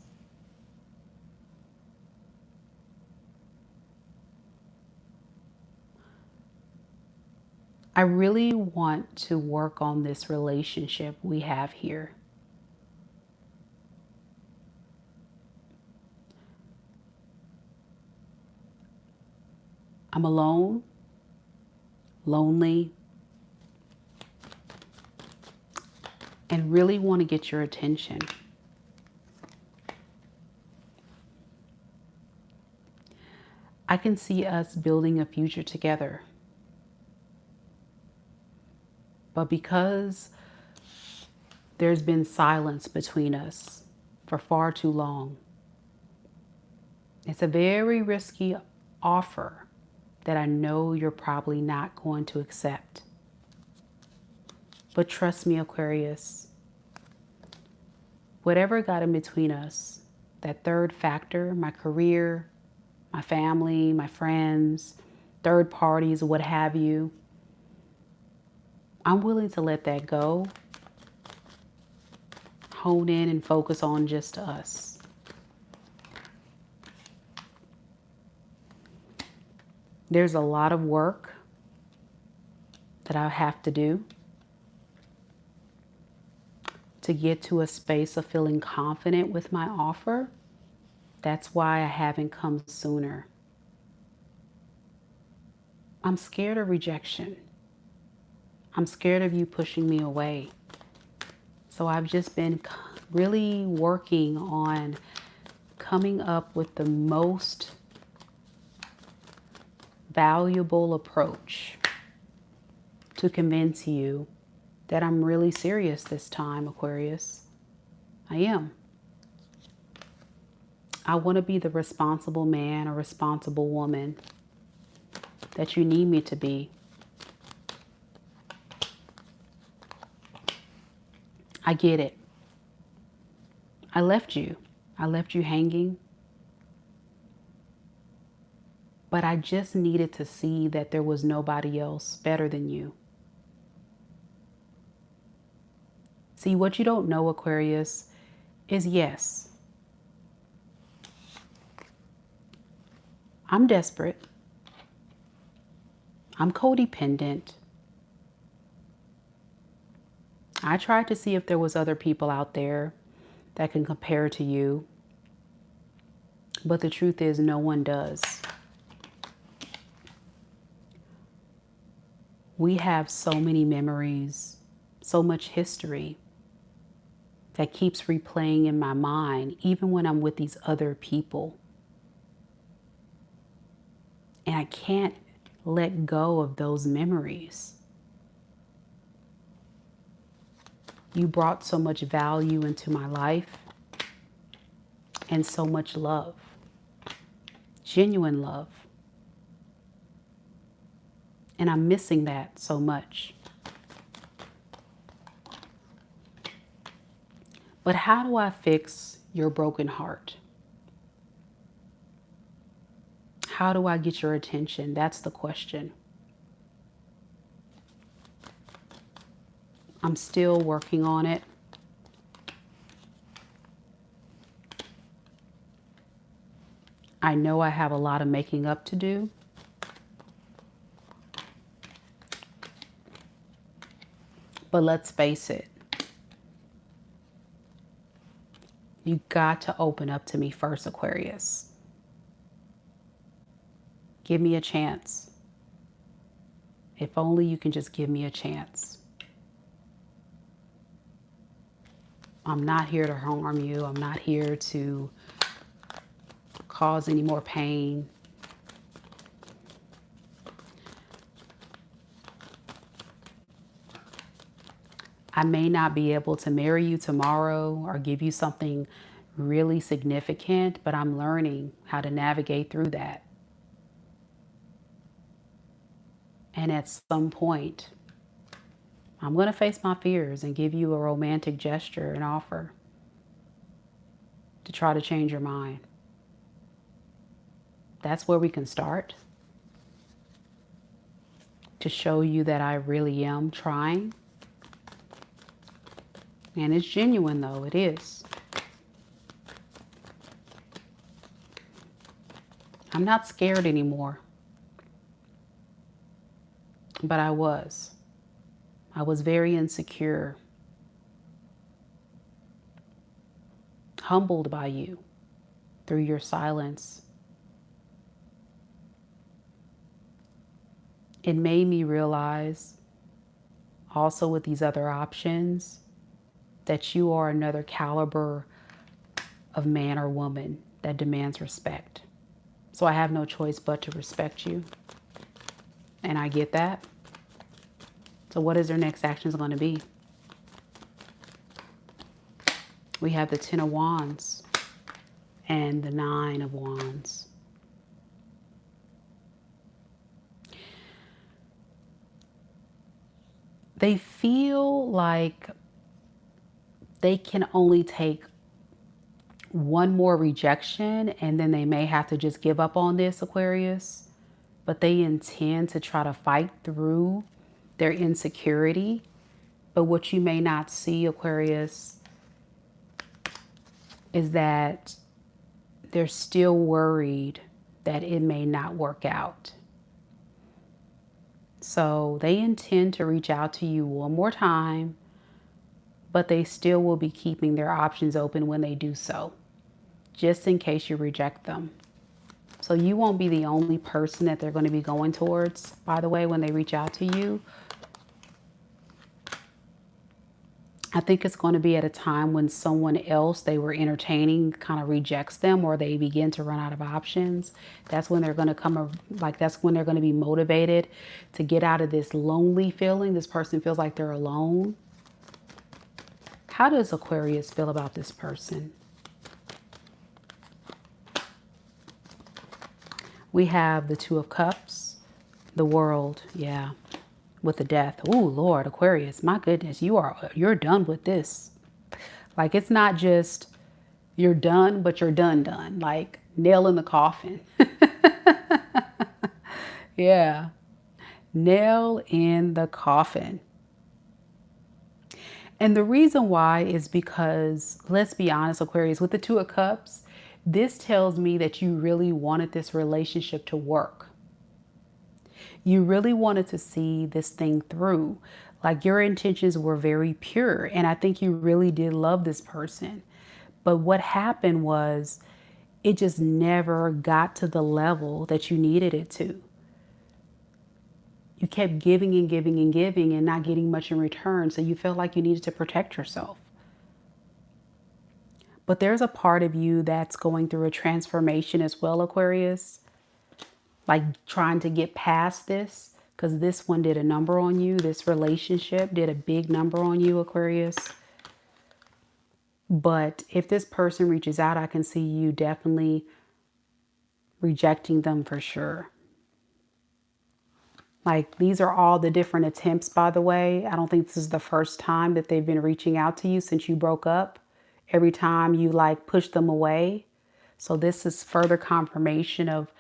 I really want to work on this relationship we have here. I'm alone, lonely, and really want to get your attention. I can see us building a future together. But because there's been silence between us for far too long, it's a very risky offer that I know you're probably not going to accept. But trust me, Aquarius, whatever got in between us, that third factor, my career, my family, my friends, third parties, what have you, I'm willing to let that go, hone in and focus on just us. There's a lot of work that I have to do to get to a space of feeling confident with my offer. That's why I haven't come sooner. I'm scared of rejection. I'm scared of you pushing me away. So I've just been really working on coming up with the most valuable approach to convince you that I'm really serious this time, Aquarius. I am. I want to be the responsible man or responsible woman that you need me to be. I get it. I left you. I left you hanging. But I just needed to see that there was nobody else better than you. See, what you don't know, Aquarius, is yes, I'm desperate. I'm codependent. I tried to see if there was other people out there that can compare to you. But the truth is, no one does. We have so many memories, so much history that keeps replaying in my mind, even when I'm with these other people. And I can't let go of those memories. You brought so much value into my life and so much love, genuine love. And I'm missing that so much. But how do I fix your broken heart? How do I get your attention? That's the question. I'm still working on it. I know I have a lot of making up to do. But let's face it. You got to open up to me first, Aquarius. Give me a chance. If only you can just give me a chance. I'm not here to harm you. I'm not here to cause any more pain. I may not be able to marry you tomorrow or give you something really significant, but I'm learning how to navigate through that. And at some point, I'm going to face my fears and give you a romantic gesture and offer to try to change your mind. That's where we can start. To show you that I really am trying. And it's genuine, though. It is. I'm not scared anymore. but I was. I was very insecure, humbled by you through your silence. It made me realize also with these other options that you are another caliber of man or woman that demands respect. So I have no choice but to respect you. And I get that. So what is their next actions going to be? We have the 10 of Wands and the 9 of Wands. They feel like they can only take one more rejection and then they may have to just give up on this, Aquarius. But they intend to try to fight through their insecurity. But what you may not see, Aquarius, is that they're still worried that it may not work out. So they intend to reach out to you one more time, but they still will be keeping their options open when they do so, just in case you reject them. So you won't be the only person that they're going to be going towards, by the way, when they reach out to you. I think it's going to be at a time when someone else they were entertaining kind of rejects them, or they begin to run out of options. That's when they're going to come, like that's when they're going to be motivated to get out of this lonely feeling. This person feels like they're alone. How does Aquarius feel about this person? We have the 2 of Cups, the World, yeah, with the Death. Oh, Lord, Aquarius, my goodness, you're done with this. Like, it's not just you're done, but you're done. Like, nail in the coffin. Yeah, nail in the coffin. And the reason why is because, let's be honest, Aquarius, with the 2 of Cups, this tells me that you really wanted this relationship to work. You really wanted to see this thing through. Like, your intentions were very pure. And I think you really did love this person. But what happened was it just never got to the level that you needed it to. You kept giving and giving and giving and not getting much in return. So you felt like you needed to protect yourself. But there's a part of you that's going through a transformation as well, Aquarius. Like trying to get past this, because this one did a number on you. This relationship did a big number on you, Aquarius. But if this person reaches out, I can see you definitely rejecting them for sure. Like, these are all the different attempts, by the way. I don't think this is the first time that they've been reaching out to you since you broke up. Every time you like push them away. So this is further confirmation of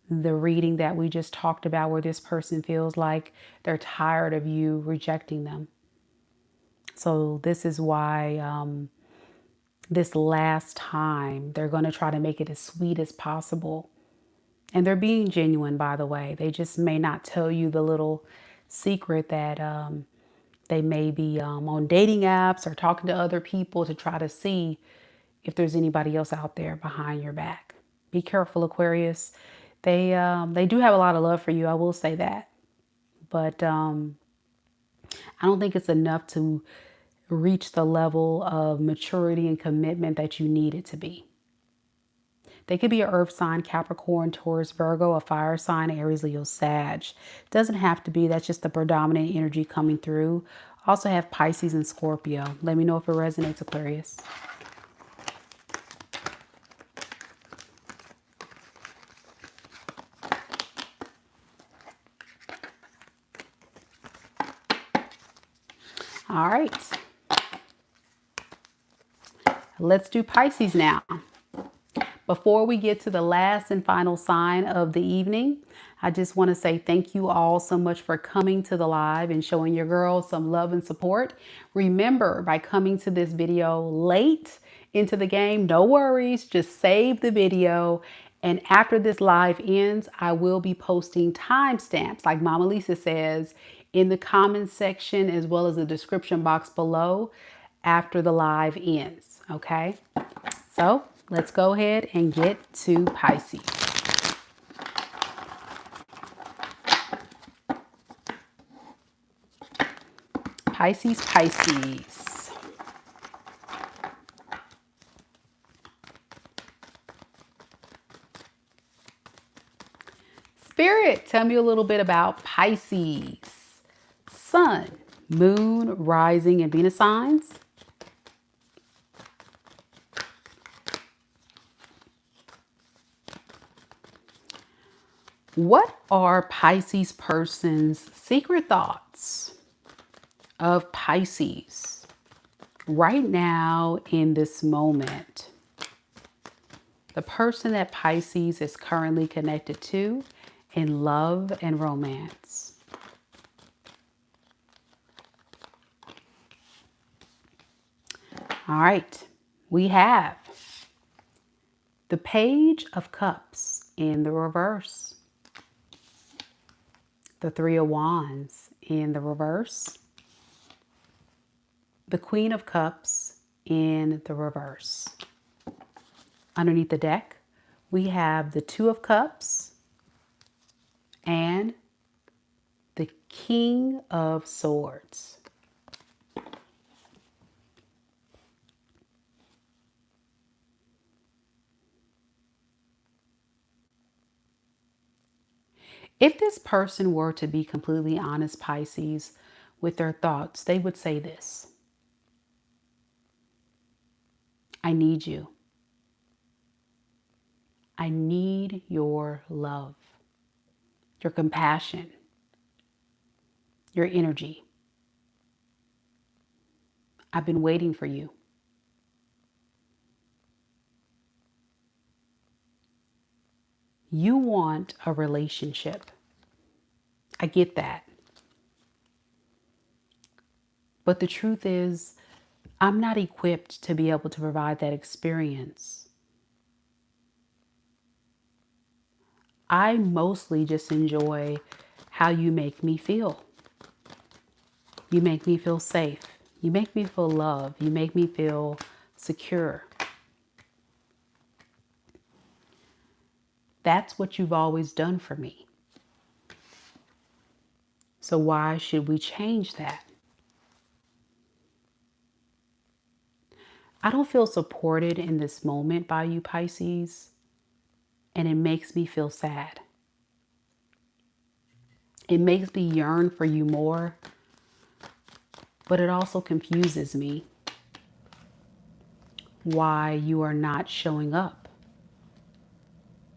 the reading that we just talked about, where this person feels like they're tired of you rejecting them. So this is why this last time they're going to try to make it as sweet as possible. And they're being genuine, by the way. They just may not tell you the little secret that they may be on dating apps or talking to other people to try to see if there's anybody else out there behind your back. Be careful, Aquarius. They do have a lot of love for you, I will say that. But I don't think it's enough to reach the level of maturity and commitment that you need it to be. They could be an earth sign, Capricorn, Taurus, Virgo, a fire sign, Aries, Leo, Sag. Doesn't have to be. That's just the predominant energy coming through. Also have Pisces and Scorpio. Let me know if it resonates, Aquarius. All right. Let's do Pisces now. Before we get to the last and final sign of the evening, I just want to say thank you all so much for coming to the live and showing your girls some love and support. Remember, by coming to this video late into the game, no worries, just save the video And after this live ends, I will be posting timestamps, like Mama Lisa says, in the comments section as well as the description box below after the live ends. Okay, so let's go ahead and get to Pisces. Pisces, Pisces. Spirit, tell me a little bit about Pisces. Sun, Moon, Rising, and Venus signs. What are Pisces person's secret thoughts of Pisces right now in this moment? The person that Pisces is currently connected to in love and romance. All right, we have the Page of Cups in the reverse, the Three of Wands in the reverse, the Queen of Cups in the reverse. Underneath the deck, we have the Two of Cups and the King of Swords. If this person were to be completely honest, Pisces, with their thoughts, they would say this: I need you. I need your love, your compassion, your energy. I've been waiting for you. You want a relationship. I get that. But the truth is, I'm not equipped to be able to provide that experience. I mostly just enjoy how you make me feel. You make me feel safe. You make me feel loved. You make me feel secure. That's what you've always done for me. So why should we change that? I don't feel supported in this moment by you, Pisces, and it makes me feel sad. It makes me yearn for you more, but it also confuses me why you are not showing up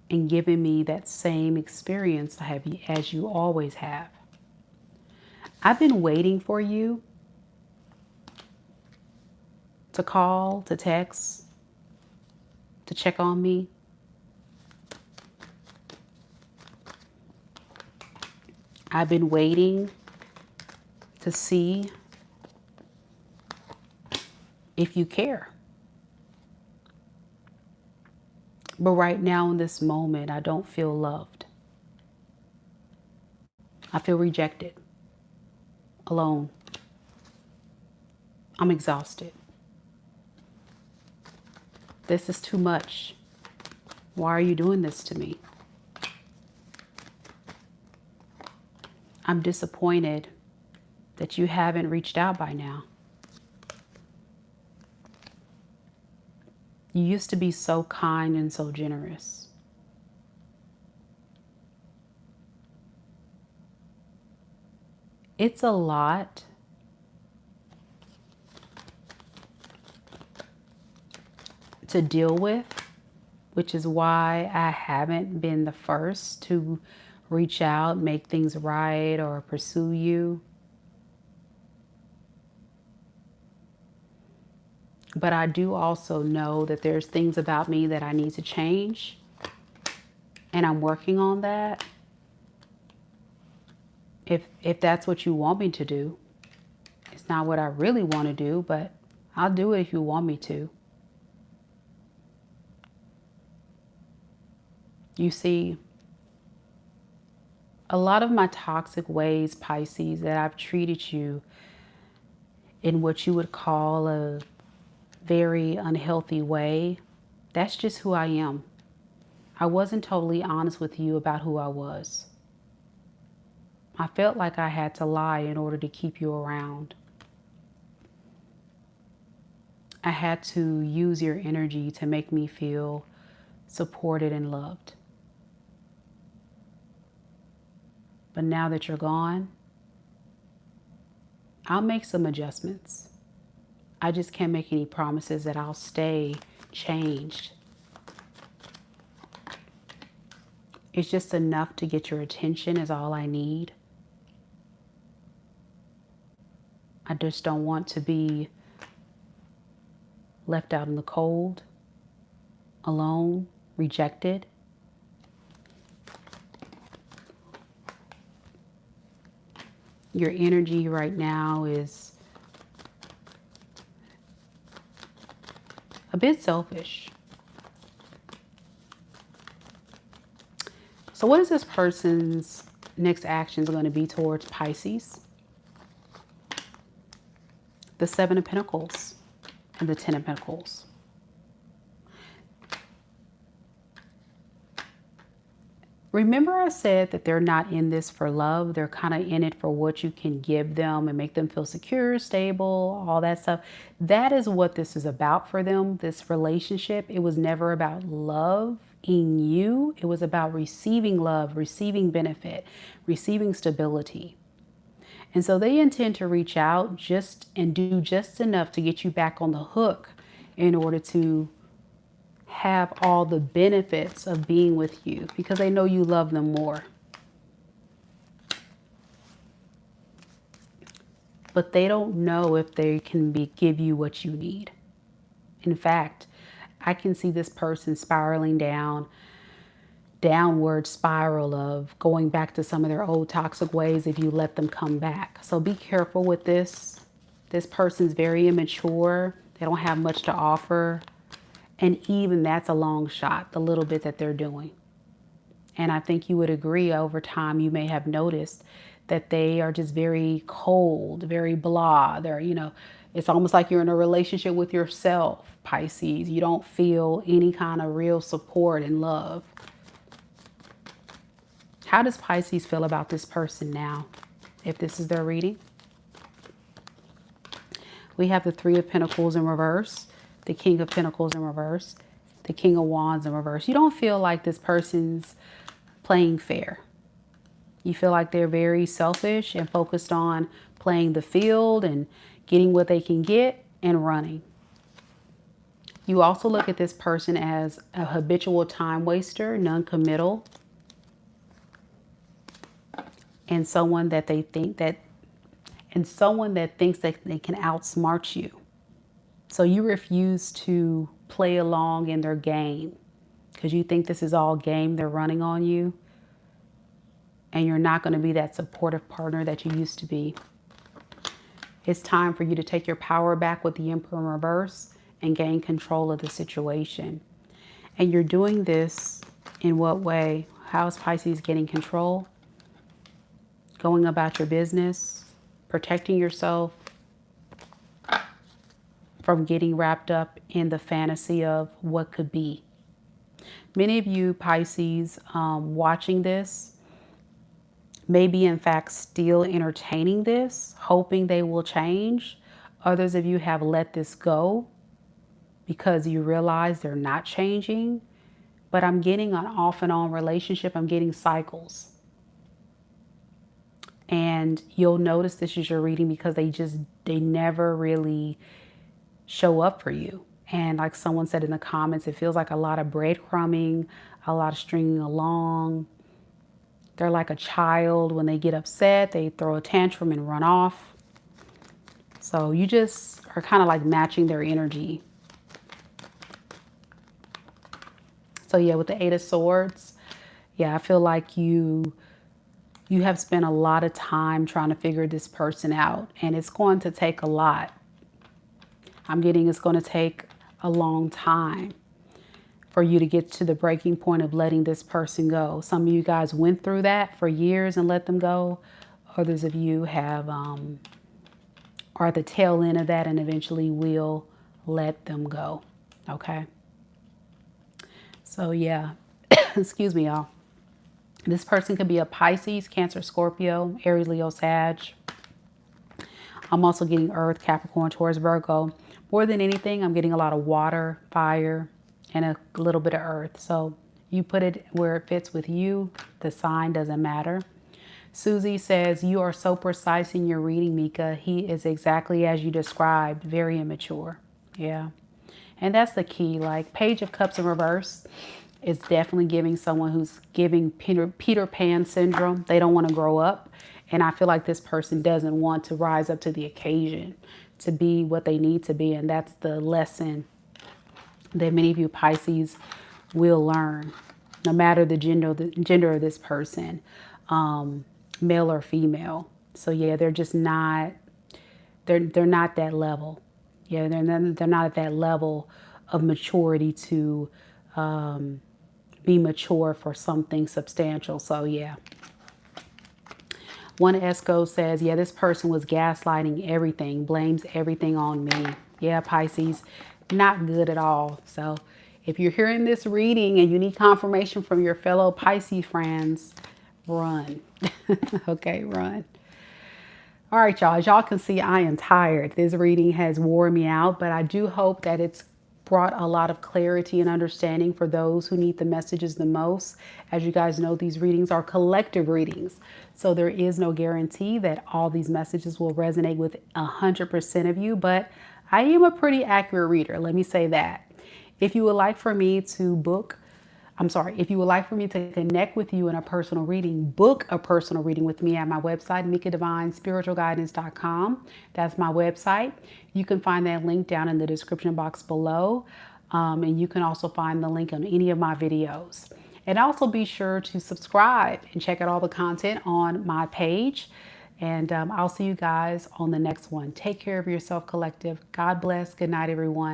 and giving me that same experience as you always have. I've been waiting for you to call, to text, to check on me. I've been waiting to see if you care. But right now in this moment, I don't feel loved. I feel rejected, alone. I'm exhausted. This is too much. Why are you doing this to me? I'm disappointed that you haven't reached out by now. You used to be so kind and so generous. It's a lot to deal with, which is why I haven't been the first to reach out, make things right, or pursue you. But I do also know that there's things about me that I need to change, and I'm working on that. If that's what you want me to do. It's not what I really want to do, but I'll do it if you want me to. You see, a lot of my toxic ways, Pisces, that I've treated you in what you would call a very unhealthy way, that's just who I am. I wasn't totally honest with you about who I was. I felt like I had to lie in order to keep you around. I had to use your energy to make me feel supported and loved. But now that you're gone, I'll make some adjustments. I just can't make any promises that I'll stay changed. It's just enough to get your attention is all I need. I just don't want to be left out in the cold, alone, rejected. Your energy right now is a bit selfish. So what is this person's next actions going to be towards Pisces? The Seven of Pentacles and the Ten of Pentacles. Remember I said that they're not in this for love. They're kind of in it for what you can give them and make them feel secure, stable, all that stuff. That is what this is about for them, this relationship. It was never about love in you. It was about receiving love, receiving benefit, receiving stability. And so they intend to reach out and do just enough to get you back on the hook in order to have all the benefits of being with you, because they know you love them more. But they don't know if they can give you what you need. In fact, I can see this person spiraling downward spiral of going back to some of their old toxic ways if you let them come back. So be careful with this. This person's very immature. They don't have much to offer. And even that's a long shot, the little bit that they're doing. And I think you would agree over time, you may have noticed that they are just very cold, very blah. They're, it's almost like you're in a relationship with yourself, Pisces. You don't feel any kind of real support and love. How does Pisces feel about this person now, if this is their reading? We have the Three of Pentacles in reverse, the King of Pentacles in reverse, the King of Wands in reverse. You don't feel like this person's playing fair. You feel like they're very selfish and focused on playing the field and getting what they can get and running. You also look at this person as a habitual time waster, non-committal, and someone that thinks that they can outsmart you. So you refuse to play along in their game because you think this is all game they're running on you. And you're not going to be that supportive partner that you used to be. It's time for you to take your power back with the Emperor in reverse and gain control of the situation. And you're doing this in what way? How is Pisces getting control? Going about your business, protecting yourself from getting wrapped up in the fantasy of what could be. Many of you Pisces watching this may be in fact still entertaining this, hoping they will change. Others of you have let this go because you realize they're not changing. But I'm getting an off and on relationship. I'm getting cycles. And you'll notice this is your reading because they never really show up for you. And like someone said in the comments, it feels like a lot of breadcrumbing, a lot of stringing along. They're like a child. When they get upset, they throw a tantrum and run off. So you just are kind of like matching their energy. So yeah, with the Eight of Swords, yeah, I feel like you have spent a lot of time trying to figure this person out. And it's going to take a lot. I'm getting it's going to take a long time for you to get to the breaking point of letting this person go. Some of you guys went through that for years and let them go. Others of you have are at the tail end of that and eventually will let them go. Okay. So yeah, excuse me, y'all. This person could be a Pisces, Cancer, Scorpio, Aries, Leo, Sag. I'm also getting Earth, Capricorn, Taurus, Virgo. More than anything, I'm getting a lot of water, fire, and a little bit of earth. So you put it where it fits with you. The sign doesn't matter. Susie says, you are so precise in your reading, Mika. He is exactly as you described, very immature. Yeah. And that's the key. Like Page of Cups in reverse is definitely giving someone who's giving Peter Pan syndrome. They don't want to grow up. And I feel like this person doesn't want to rise up to the occasion to be what they need to be. And that's the lesson that many of you Pisces will learn, no matter the gender of this person, male or female. So yeah, they're just not, they're not that level. Yeah, they're not at that level of maturity to be mature for something substantial. So yeah. One Esco says, yeah, this person was gaslighting everything, blames everything on me. Yeah, Pisces, not good at all. So if you're hearing this reading and you need confirmation from your fellow Pisces friends, run. Okay, run. All right, y'all. As y'all can see, I am tired. This reading has worn me out, but I do hope that it's brought a lot of clarity and understanding for those who need the messages the most. As you guys know, these readings are collective readings. So there is no guarantee that all these messages will resonate with 100% of you, but I am a pretty accurate reader. Let me say that. If you would like for me to if you would like for me to connect with you in a personal reading, book a personal reading with me at my website, MikaDivineSpiritualGuidance.com. That's my website. You can find that link down in the description box below. And you can also find the link on any of my videos. And also be sure to subscribe and check out all the content on my page. And I'll see you guys on the next one. Take care of yourself, collective. God bless. Good night, everyone.